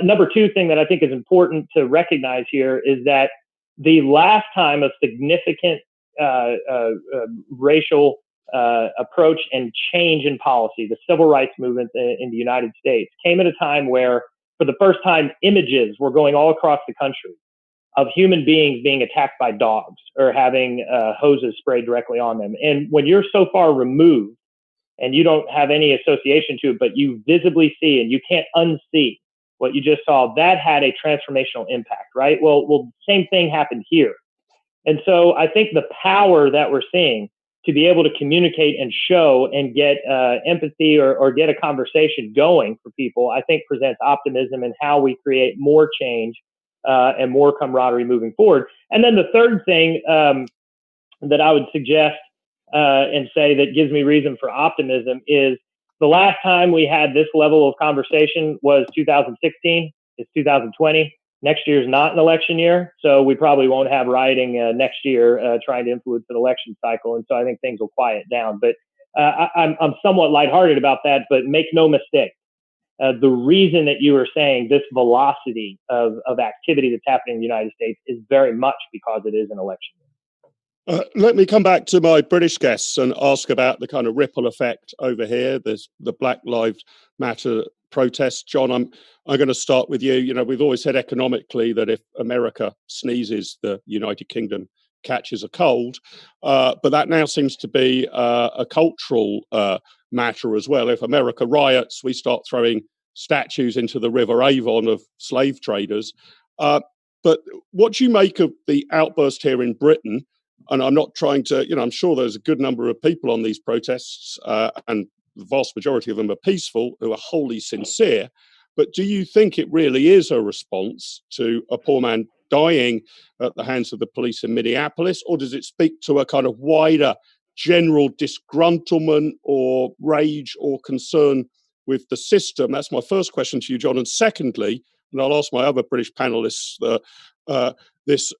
Number two thing that I think is important to recognize here is that the last time a significant racial approach and change in policy, the civil rights movement in the United States, came at a time where, for the first time, images were going all across the country of human beings being attacked by dogs or having hoses sprayed directly on them. And when you're so far removed and you don't have any association to it, but you visibly see and you can't unsee what you just saw, that had a transformational impact, right? Well, same thing happened here. And so I think the power that we're seeing to be able to communicate and show and get empathy or get a conversation going for people, I think presents optimism in how we create more change and more camaraderie moving forward. And then the third thing that I would suggest and say that gives me reason for optimism is the last time we had this level of conversation was 2016. It's 2020. Next year is not an election year, so we probably won't have rioting next year trying to influence an election cycle. And so I think things will quiet down. But I'm somewhat lighthearted about that, but make no mistake. The reason that you were saying this velocity of activity that's happening in the United States is very much because it is an election year. Let me come back to my British guests and ask about the kind of ripple effect over here. There's the Black Lives Matter protests. John, I'm going to start with you. You know, we've always said economically that if America sneezes, the United Kingdom catches a cold. But that now seems to be a cultural matter as well. If America riots, we start throwing statues into the River Avon of slave traders. But what do you make of the outburst here in Britain? And I'm not trying to, I'm sure there's a good number of people on these protests, and the vast majority of them are peaceful, who are wholly sincere. But do you think it really is a response to a poor man dying at the hands of the police in Minneapolis, or does it speak to a kind of wider general disgruntlement or rage or concern with the system? That's my first question to you, John. And secondly, and I'll ask my other British panelists this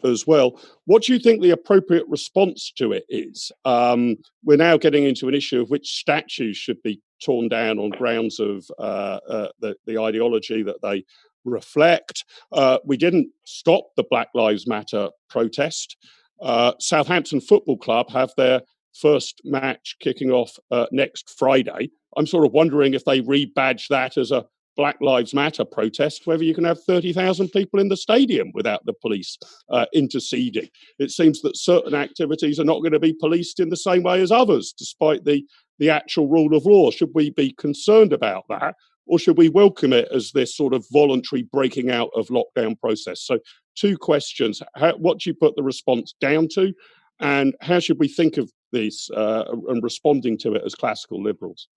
as well. What do you think the appropriate response to it is? We're now getting into an issue of which statues should be torn down on grounds of the ideology that they reflect. We didn't stop the Black Lives Matter protest. Southampton Football Club have their first match kicking off next Friday. I'm sort of wondering if they rebadge that as a Black Lives Matter protest, whether you can have 30,000 people in the stadium without the police interceding. It seems that certain activities are not going to be policed in the same way as others, despite the actual rule of law. Should we be concerned about that, or should we welcome it as this sort of voluntary breaking out of lockdown process? So 2 questions. What do you put the response down to, and how should we think of this and responding to it as classical liberals?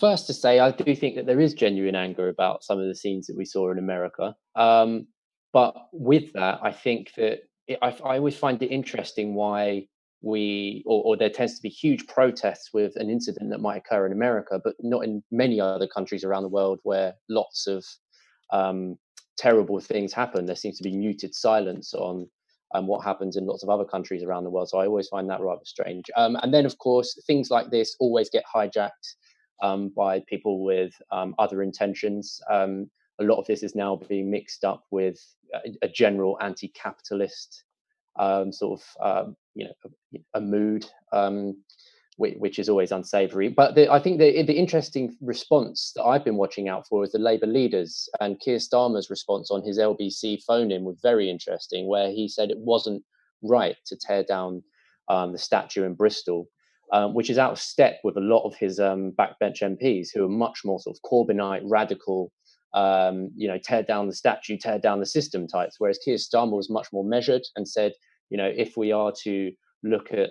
First to say, I do think that there is genuine anger about some of the scenes that we saw in America. But with that, I think that I always find it interesting why or there tends to be huge protests with an incident that might occur in America, but not in many other countries around the world where lots of terrible things happen. There seems to be muted silence on what happens in lots of other countries around the world. So I always find that rather strange. And then, of course, things like this always get hijacked by people with other intentions. A lot of this is now being mixed up with a general anti-capitalist sort of a mood, which is always unsavoury. But I think the interesting response that I've been watching out for is the Labour leaders, and Keir Starmer's response on his LBC phone-in was very interesting, where he said it wasn't right to tear down the statue in Bristol, which is out of step with a lot of his backbench MPs who are much more sort of Corbynite, radical, tear down the statue, tear down the system types, whereas Keir Starmer was much more measured and said, if we are to look at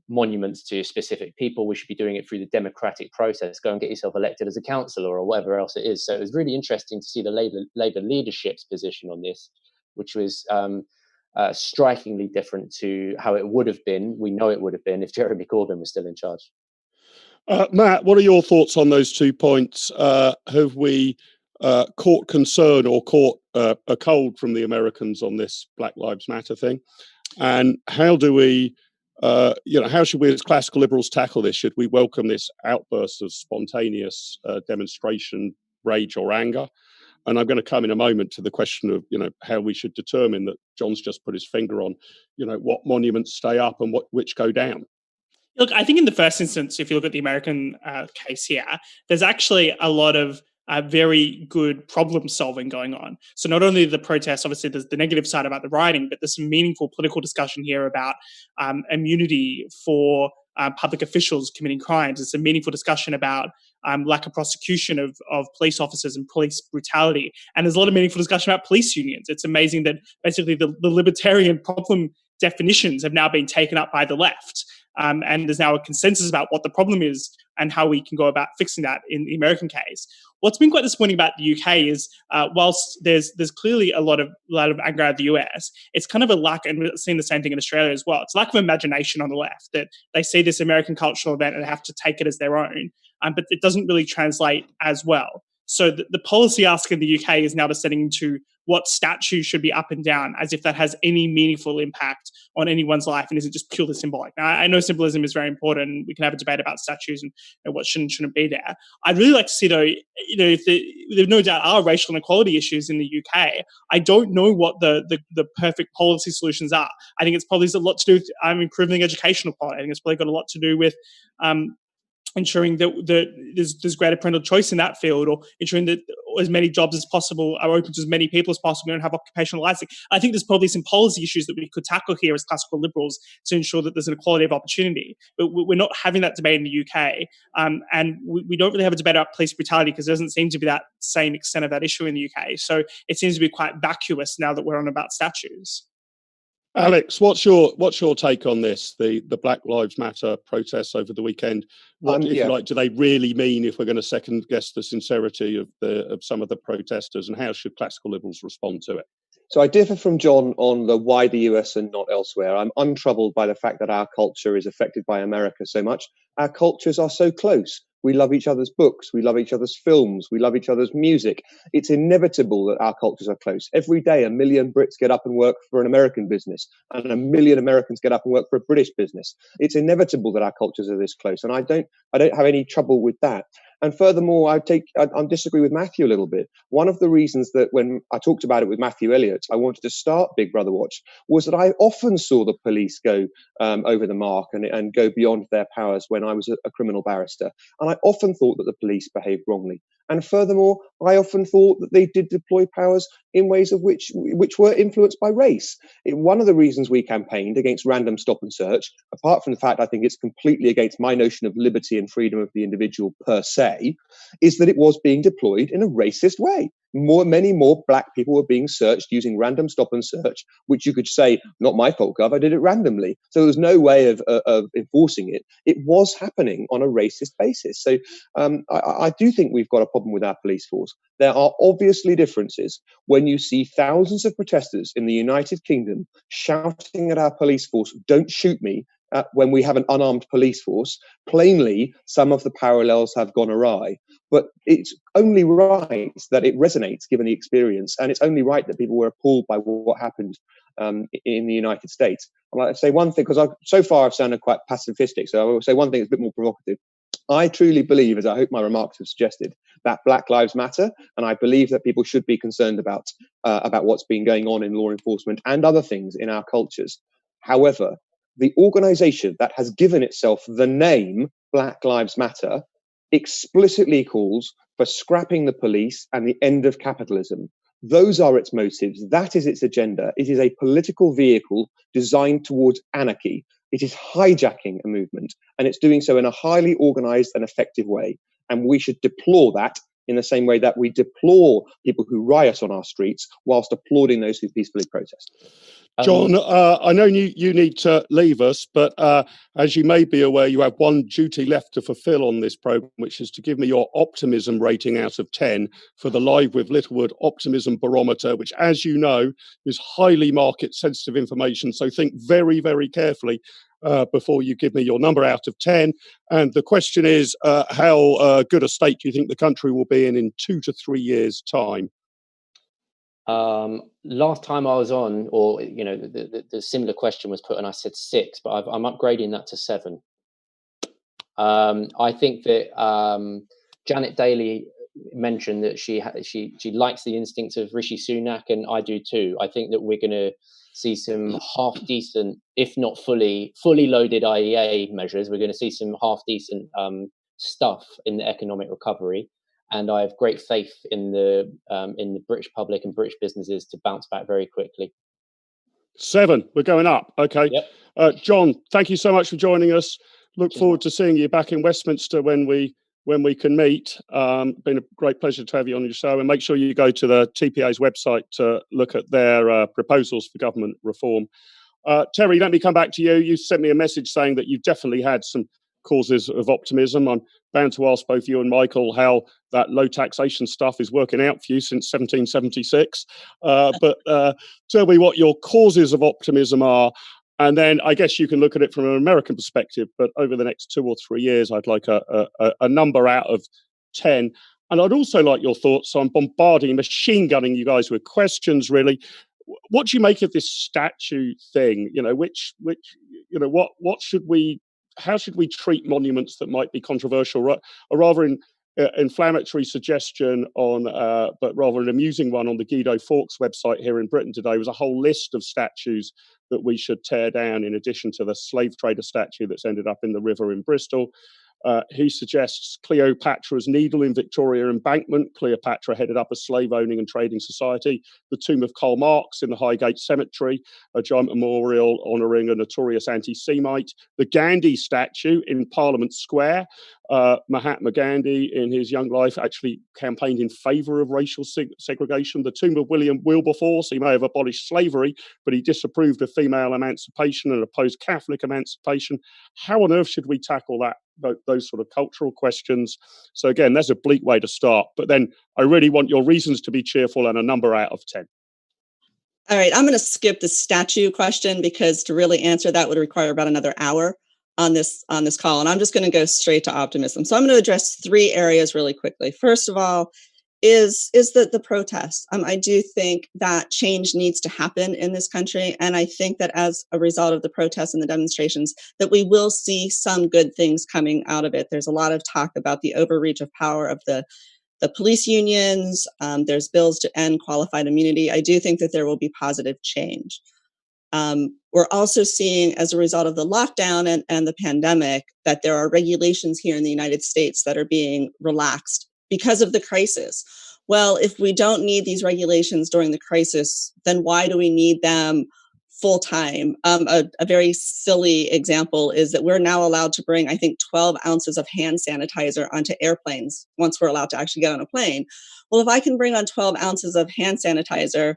monuments to specific people, we should be doing it through the democratic process. Go and get yourself elected as a councillor or whatever else it is. So it was really interesting to see the Labour leadership's position on this, which was strikingly different to how it would have been. We know it would have been if Jeremy Corbyn was still in charge. Matt, what are your thoughts on those 2 points? Have we caught concern or caught a cold from the Americans on this Black Lives Matter thing? And how do we, how should we as classical liberals tackle this? Should we welcome this outburst of spontaneous demonstration, rage or anger? And I'm going to come in a moment to the question of, how we should determine that John's just put his finger on, what monuments stay up and which go down. Look, I think in the first instance, if you look at the American case here, there's actually a lot of very good problem solving going on. So not only the protests, obviously there's the negative side about the rioting, but there's some meaningful political discussion here about immunity for public officials committing crimes. There's a meaningful discussion about lack of prosecution of police officers and police brutality. And there's a lot of meaningful discussion about police unions. It's amazing that basically the libertarian problem definitions have now been taken up by the left. And there's now a consensus about what the problem is and how we can go about fixing that in the American case. What's been quite disappointing about the UK is whilst there's clearly a lot of anger out of the US, it's kind of a lack, and we've seen the same thing in Australia as well. It's a lack of imagination on the left, that they see this American cultural event and have to take it as their own, but it doesn't really translate as well. So the policy ask in the UK is now descending into what statues should be up and down, as if that has any meaningful impact on anyone's life and isn't just purely symbolic. Now, I know symbolism is very important. We can have a debate about statues and what shouldn't be there. I'd really like to see, though, if there no doubt are racial inequality issues in the UK, I don't know what the perfect policy solutions are. I think it's probably a lot to do with improving educational quality. I think it's probably got a lot to do with ensuring that there's greater parental choice in that field, or ensuring that as many jobs as possible are open to as many people as possible and have occupational licensing. I think there's probably some policy issues that we could tackle here as classical liberals to ensure that there's an equality of opportunity. But we're not having that debate in the UK, and we don't really have a debate about police brutality because there doesn't seem to be that same extent of that issue in the UK. So it seems to be quite vacuous now that we're on about statues. Alex, what's your take on this? The Black Lives Matter protests over the weekend. What, if you like, do they really mean, if we're going to second guess the sincerity of some of the protesters, and how should classical liberals respond to it? So I differ from John on the why the US and not elsewhere. I'm untroubled by the fact that our culture is affected by America so much. Our cultures are so close. We love each other's books. We love each other's films. We love each other's music. It's inevitable that our cultures are close. Every day, 1 million Brits get up and work for an American business, and 1 million Americans get up and work for a British business. It's inevitable that our cultures are this close, and I don't have any trouble with that. And furthermore, I disagree with Matthew a little bit. One of the reasons that when I talked about it with Matthew Elliott, I wanted to start Big Brother Watch, was that I often saw the police go over the mark and go beyond their powers when I was a criminal barrister. And I often thought that the police behaved wrongly. And furthermore, I often thought that they did deploy powers in ways of which were influenced by race. One of the reasons we campaigned against random stop and search, apart from the fact I think it's completely against my notion of liberty and freedom of the individual per se, is that it was being deployed in a racist way. many more black people were being searched using random stop and search, which you could say, not my fault, Gov, I did it randomly. So there was no way of enforcing it. It was happening on a racist basis. So I do think we've got a problem with our police force. There are obviously differences when you see thousands of protesters in the United Kingdom shouting at our police force, "Don't shoot me," when we have an unarmed police force. Plainly, some of the parallels have gone awry. But it's only right that it resonates given the experience. And it's only right that people were appalled by what happened in the United States. I'd like to say one thing, because so far I've sounded quite pacifistic. So I will say one thing that's a bit more provocative. I truly believe, as I hope my remarks have suggested, that Black Lives Matter. And I believe that people should be concerned about what's been going on in law enforcement and other things in our cultures. However, the organization that has given itself the name Black Lives Matter explicitly calls for scrapping the police and the end of capitalism. Those are its motives. That is its agenda. It is a political vehicle designed towards anarchy. It is hijacking a movement, and it's doing so in a highly organized and effective way. And we should deplore that in the same way that we deplore people who riot on our streets whilst applauding those who peacefully protest. John, I know you need to leave us, but as you may be aware, you have one duty left to fulfill on this program, which is to give me your optimism rating out of 10 for the Live with Littlewood Optimism Barometer, which, as you know, is highly market sensitive information. So think very, very carefully before you give me your number out of 10. And the question is, how good a state do you think the country will be in 2 to 3 years' time? Last time I was on, or the similar question was put, and I said 6, but I'm upgrading that to 7. I think that Janet Daley mentioned that she likes the instincts of Rishi Sunak, and I do too. I think that we're going to see some half decent, if not fully loaded IEA measures. We're going to see some half decent stuff in the economic recovery. And I have great faith in the British public and British businesses to bounce back very quickly. 7, we're going up. Okay. Yep. John, thank you so much for joining us. Look forward to seeing you back in Westminster when we can meet. Been a great pleasure to have you on your show. And make sure you go to the TPA's website to look at their proposals for government reform. Terry, let me come back to you. You sent me a message saying that you definitely had some causes of optimism. I'm bound to ask both you and Michael how that low taxation stuff is working out for you since 1776. But tell me what your causes of optimism are. And then I guess you can look at it from an American perspective, but over the next 2 or 3 years, I'd like a number out of 10. And I'd also like your thoughts on bombarding, machine gunning you guys with questions, really. What do you make of this statue thing? How should we treat monuments that might be controversial? A rather inflammatory suggestion but rather an amusing one on the Guido Fawkes website here in Britain today was a whole list of statues that we should tear down in addition to the slave trader statue that's ended up in the river in Bristol. He suggests Cleopatra's Needle in Victoria Embankment. Cleopatra headed up a slave-owning and trading society. The tomb of Karl Marx in the Highgate Cemetery, a giant memorial honouring a notorious anti-Semite. The Gandhi statue in Parliament Square. Mahatma Gandhi, in his young life, actually campaigned in favour of racial segregation. The tomb of William Wilberforce. He may have abolished slavery, but he disapproved of female emancipation and opposed Catholic emancipation. How on earth should we tackle those sort of cultural questions? So again, that's a bleak way to start. But then I really want your reasons to be cheerful and a number out of 10. All right, I'm going to skip the statue question because to really answer that would require about another hour on this call. And I'm just going to go straight to optimism. So I'm going to address 3 areas really quickly. First of all, is the protest. I do think that change needs to happen in this country. And I think that as a result of the protests and the demonstrations, that we will see some good things coming out of it. There's a lot of talk about the overreach of power of the police unions. There's bills to end qualified immunity. I do think that there will be positive change. We're also seeing, as a result of the lockdown and the pandemic, that there are regulations here in the United States that are being relaxed because of the crisis. Well, if we don't need these regulations during the crisis, then why do we need them full time. A very silly example is that we're now allowed to bring, I think, 12 ounces of hand sanitizer onto airplanes once we're allowed to actually get on a plane. Well, if I can bring on 12 ounces of hand sanitizer,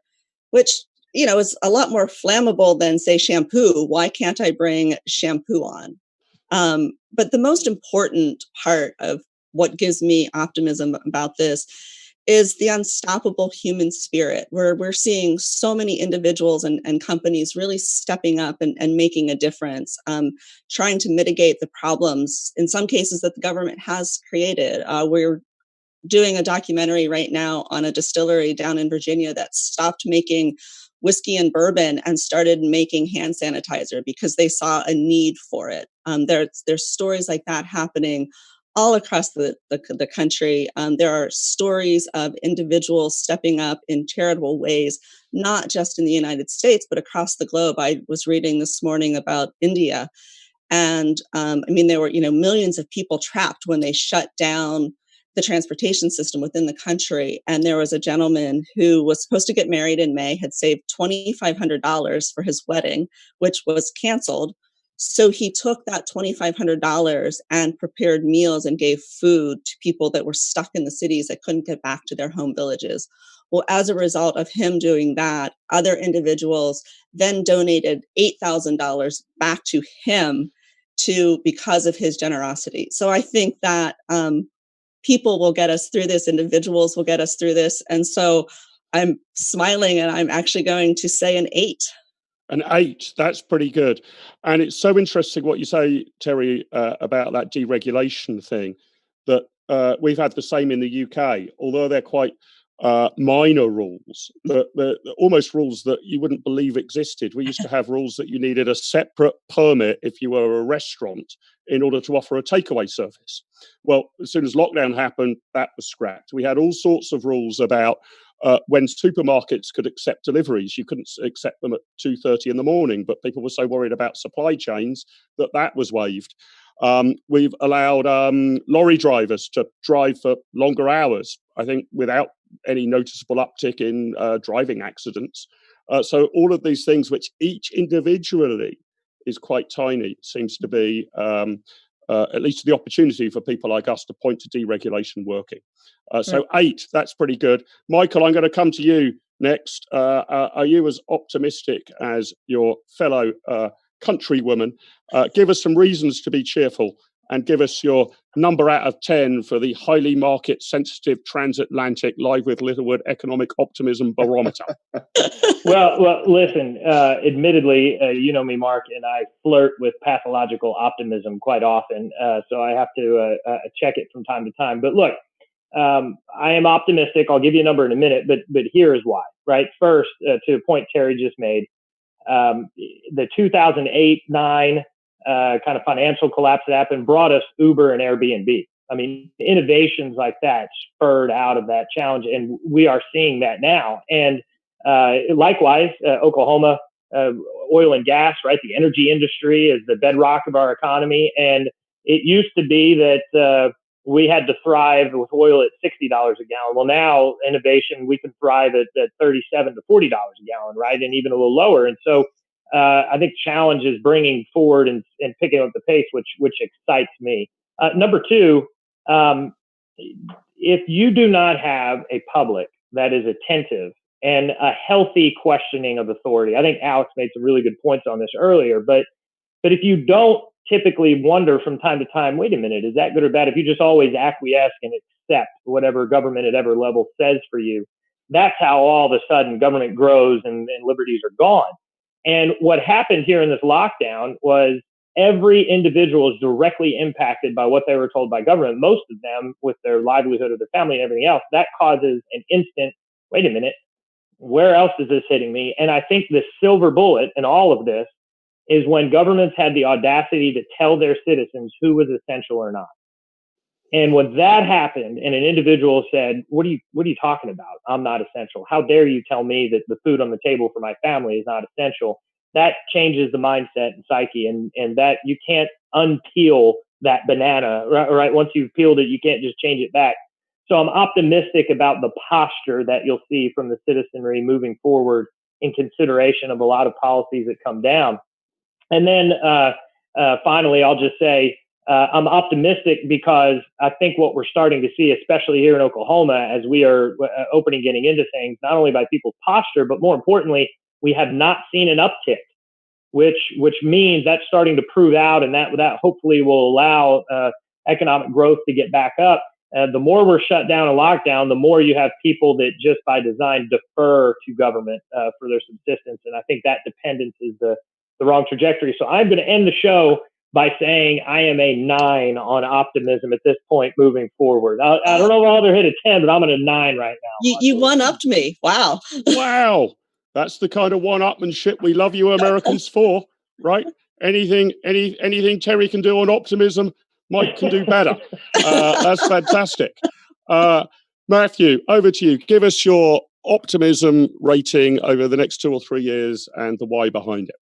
which, you know, is a lot more flammable than, say, shampoo, why can't I bring shampoo on? But the most important part of what gives me optimism about this is the unstoppable human spirit, where we're seeing so many individuals and companies really stepping up and making a difference, trying to mitigate the problems, in some cases, that the government has created. We're doing a documentary right now on a distillery down in Virginia that stopped making whiskey and bourbon and started making hand sanitizer because they saw a need for it. There's stories like that happening all across the country. There are stories of individuals stepping up in charitable ways, not just in the United States, but across the globe. I was reading this morning about India. And I mean, there were, you know, millions of people trapped when they shut down the transportation system within the country. And there was a gentleman who was supposed to get married in May, had saved $2,500 for his wedding, which was canceled. So he took that $2,500 and prepared meals and gave food to people that were stuck in the cities that couldn't get back to their home villages. Well, as a result of him doing that, other individuals then donated $8,000 back to him because of his generosity. So I think that people will get us through this, individuals will get us through this. And so I'm smiling and I'm actually going to say an 8. An 8, that's pretty good. And it's so interesting what you say, Terry, about that deregulation thing, that we've had the same in the UK, although they're quite minor rules, they're almost rules that you wouldn't believe existed. We used to have rules that you needed a separate permit if you were a restaurant in order to offer a takeaway service. Well, as soon as lockdown happened, that was scrapped. We had all sorts of rules about when supermarkets could accept deliveries. You couldn't accept them at 2:30 in the morning, but people were so worried about supply chains that was waived. We've allowed lorry drivers to drive for longer hours, I think, without any noticeable uptick in driving accidents. So all of these things, which each individually is quite tiny, seems to be at least the opportunity for people like us to point to deregulation working. So 8, that's pretty good. Michael, I'm going to come to you next. Are you as optimistic as your fellow countrywoman? Give us some reasons to be cheerful and give us your number out of 10 for the highly market-sensitive transatlantic Live with Littlewood economic optimism barometer. Well, listen, admittedly, you know me, Mark, and I flirt with pathological optimism quite often, so I have to check it from time to time. But look, I am optimistic. I'll give you a number in a minute, but here is why, right? First, to the point Terry just made, the 2008-9 kind of financial collapse that happened brought us Uber and Airbnb. I mean, innovations like that spurred out of that challenge, and we are seeing that now. And likewise, Oklahoma, oil and gas, right? The energy industry is the bedrock of our economy, and it used to be that we had to thrive with oil at $60 a gallon. Well, now innovation, we can thrive at $37 to $40 a gallon, right? And even a little lower. And so I think challenge is bringing forward and picking up the pace, which excites me. Number 2, if you do not have a public that is attentive and a healthy questioning of authority, I think Alex made some really good points on this earlier, but if you don't typically wonder from time to time, wait a minute, is that good or bad? If you just always acquiesce and accept whatever government at every level says for you, that's how all of a sudden government grows and liberties are gone. And what happened here in this lockdown was every individual is directly impacted by what they were told by government, most of them with their livelihood of their family and everything else. That causes an instant, wait a minute, where else is this hitting me? And I think the silver bullet in all of this is when governments had the audacity to tell their citizens who was essential or not. And when that happened and an individual said, what are you talking about? I'm not essential. How dare you tell me that the food on the table for my family is not essential? That changes the mindset and psyche, and that you can't unpeel that banana, right? Once you've peeled it, you can't just change it back. So I'm optimistic about the posture that you'll see from the citizenry moving forward in consideration of a lot of policies that come down. And then finally, I'll just say I'm optimistic because I think what we're starting to see, especially here in Oklahoma, as we are opening, getting into things, not only by people's posture, but more importantly, we have not seen an uptick, which means that's starting to prove out, and that hopefully will allow economic growth to get back up. The more we're shut down and locked down, the more you have people that just by design defer to government for their subsistence. And I think that dependence is the wrong trajectory. So I'm going to end the show by saying I am a 9 on optimism at this point moving forward. I don't know if I'll ever hit a 10, but I'm at a 9 right now. You one-upped me. Wow. Wow. That's the kind of one-upmanship we love you Americans for, right? Anything Terry can do on optimism, Mike can do better. That's fantastic. Matthew, over to you. Give us your optimism rating over the next 2 or 3 years and the why behind it.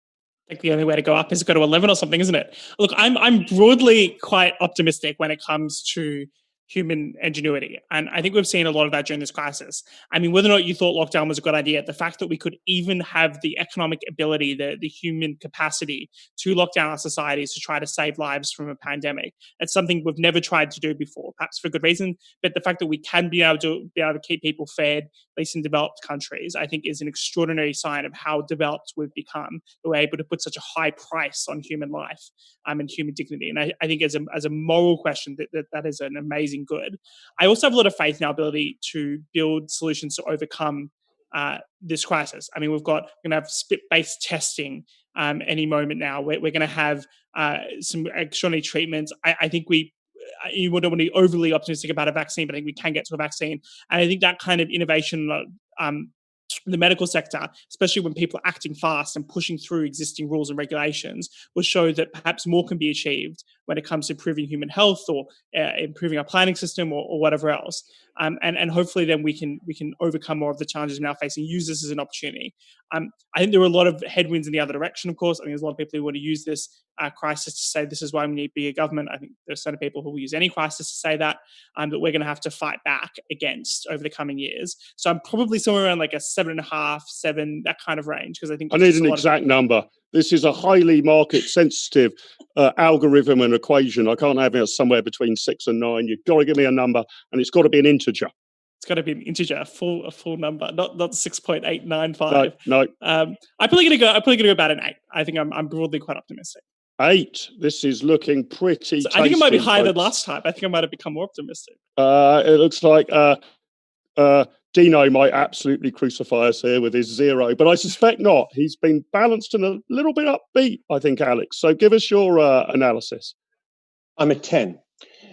I think the only way to go up is to go to 11 or something, isn't it? Look, I'm broadly quite optimistic when it comes to human ingenuity. And I think we've seen a lot of that during this crisis. I mean, whether or not you thought lockdown was a good idea, the fact that we could even have the economic ability, the human capacity to lock down our societies to try to save lives from a pandemic, it's something we've never tried to do before, perhaps for good reason. But the fact that we can be able to keep people fed, at least in developed countries, I think is an extraordinary sign of how developed we've become. We're able to put such a high price on human life and human dignity. And I think as a moral question, that is an amazing good. I also have a lot of faith in our ability to build solutions to overcome this crisis. I mean, we're going to have spit-based testing any moment now. We're going to have some extraordinary treatments. I think you don't want to be overly optimistic about a vaccine, but I think we can get to a vaccine. And I think that kind of innovation the medical sector, especially when people are acting fast and pushing through existing rules and regulations, will show that perhaps more can be achieved when it comes to improving human health or improving our planning system or whatever else. And hopefully then we can overcome more of the challenges we're now facing, use this as an opportunity. I think there are a lot of headwinds in the other direction, of course. I mean, there's a lot of people who want to use this crisis to say this is why we need bigger government. I think there's certain people who will use any crisis to say that we're going to have to fight back against over the coming years. So I'm probably somewhere around like a 7.5, 7, that kind of range, because I think I need an exact number. This is a highly market sensitive algorithm and equation. I can't have it somewhere between 6 and 9. You've got to give me a number, and it's got to be an integer. It's got to be an integer, a full number, not 6.895. No. I'm probably going to go about an 8. I think I'm broadly quite optimistic. 8. This is looking pretty. So I think it might be higher than last time. I think I might have become more optimistic. It looks like Deane might absolutely crucify us here with his 0, but I suspect not. He's been balanced and a little bit upbeat, I think, Alex. So give us your analysis. I'm a 10.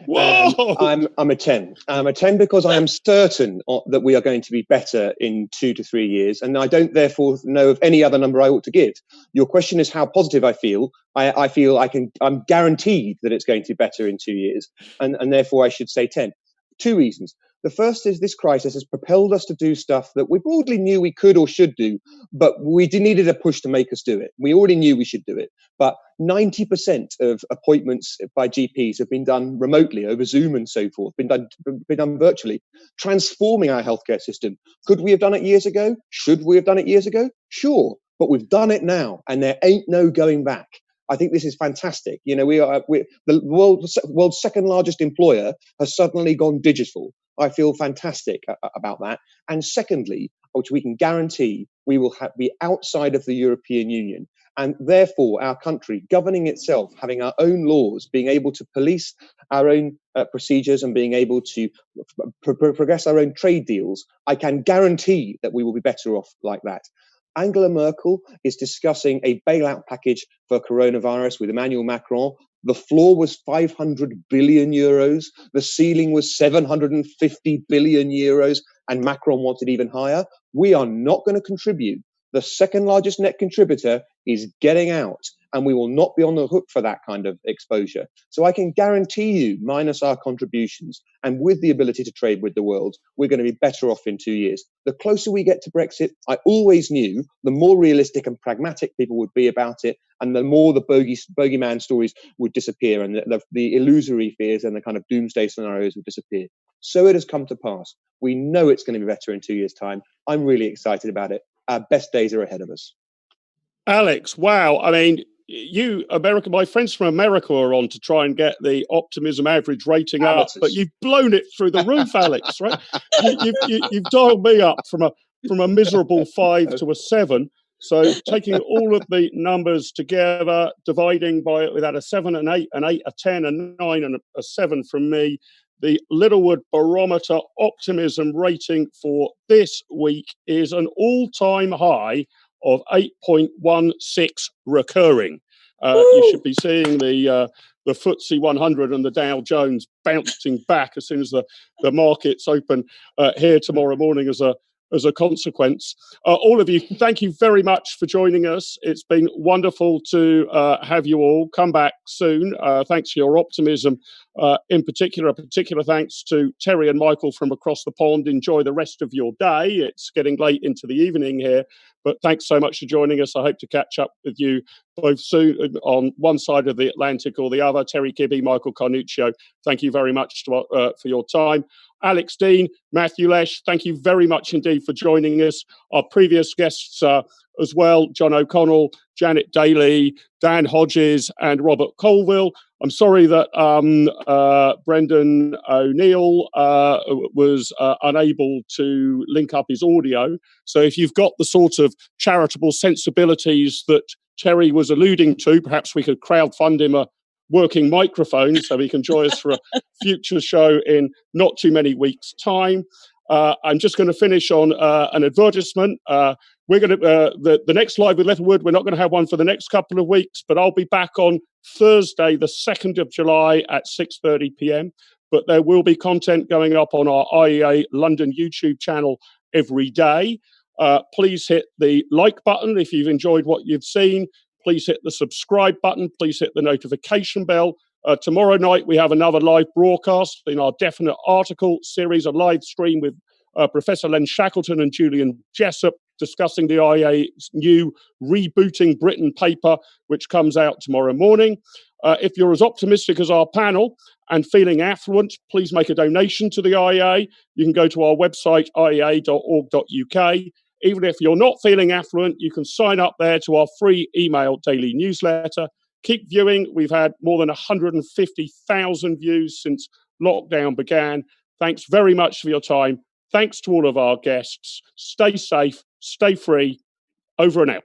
Whoa! I'm a 10. I'm a 10 because I am certain that we are going to be better in 2 to 3 years, and I don't therefore know of any other number I ought to give. Your question is how positive I feel. I feel I'm guaranteed that it's going to be better in 2 years, and therefore I should say 10. 2 reasons. The first is this crisis has propelled us to do stuff that we broadly knew we could or should do, but we needed a push to make us do it. We already knew we should do it. But 90% of appointments by GPs have been done remotely over Zoom and so forth, been done virtually, transforming our healthcare system. Could we have done it years ago? Should we have done it years ago? Sure, but we've done it now, and there ain't no going back. I think this is fantastic. You know, the world's second largest employer has suddenly gone digital. I feel fantastic about that. And secondly, which we can guarantee, we will be outside of the European Union. And therefore, our country governing itself, having our own laws, being able to police our own procedures and being able to progress our own trade deals, I can guarantee that we will be better off like that. Angela Merkel is discussing a bailout package for coronavirus with Emmanuel Macron. The floor was 500 billion euros. The ceiling was 750 billion euros, and Macron wanted even higher. We are not going to contribute. The second largest net contributor is getting out, and we will not be on the hook for that kind of exposure. So I can guarantee you, minus our contributions and with the ability to trade with the world, we're going to be better off in 2 years. The closer we get to Brexit, I always knew the more realistic and pragmatic people would be about it, and the more the bogeyman stories would disappear, and the illusory fears and the kind of doomsday scenarios would disappear. So it has come to pass. We know it's going to be better in 2 years' time. I'm really excited about it. our best days are ahead of us. Alex, wow. I mean, my friends from America are on to try and get the optimism average rating up, but you've blown it through the roof, Alex, right? You've dialed me up from a miserable 5 to a 7. So taking all of the numbers together, dividing by it without a 7, an 8, an 8, a 10, a 9, and a 7 from me, the Littlewood Barometer optimism rating for this week is an all-time high of 8.16 recurring. You should be seeing the FTSE 100 and the Dow Jones bouncing back as soon as the markets open here tomorrow morning as a consequence. All of you, thank you very much for joining us. It's been wonderful to have you all. Come back soon. Thanks for your optimism. In particular, a particular thanks to Terry and Michael from across the pond. Enjoy the rest of your day. It's getting late into the evening here, but thanks so much for joining us. I hope to catch up with you both soon on one side of the Atlantic or the other. Terry Kibbe, Michael Carnuccio, thank you very much for your time. Alex Deane, Matthew Lesh, thank you very much indeed for joining us. Our previous guests as well, John O'Connell, Janet Daley, Dan Hodges, and Robert Colvile. I'm sorry that Brendan O'Neill was unable to link up his audio. So if you've got the sort of charitable sensibilities that Terry was alluding to, perhaps we could crowdfund him a working microphone so he can join us for a future show in not too many weeks' time. I'm just going to finish on an advertisement. We're going to the next Live with Littlewood. We're not going to have one for the next couple of weeks, but I'll be back on Thursday, the 2nd of July at 6:30 p.m. But there will be content going up on our IEA London YouTube channel every day. Please hit the like button if you've enjoyed what you've seen. Please hit the subscribe button. Please hit the notification bell. Tomorrow night, we have another live broadcast in our Definite Article series, a live stream with Professor Len Shackleton and Julian Jessup discussing the IEA's new Rebooting Britain paper, which comes out tomorrow morning. If you're as optimistic as our panel and feeling affluent, please make a donation to the IEA. You can go to our website, iea.org.uk. Even if you're not feeling affluent, you can sign up there to our free email daily newsletter. Keep viewing. We've had more than 150,000 views since lockdown began. Thanks very much for your time. Thanks to all of our guests. Stay safe, stay free. Over and out.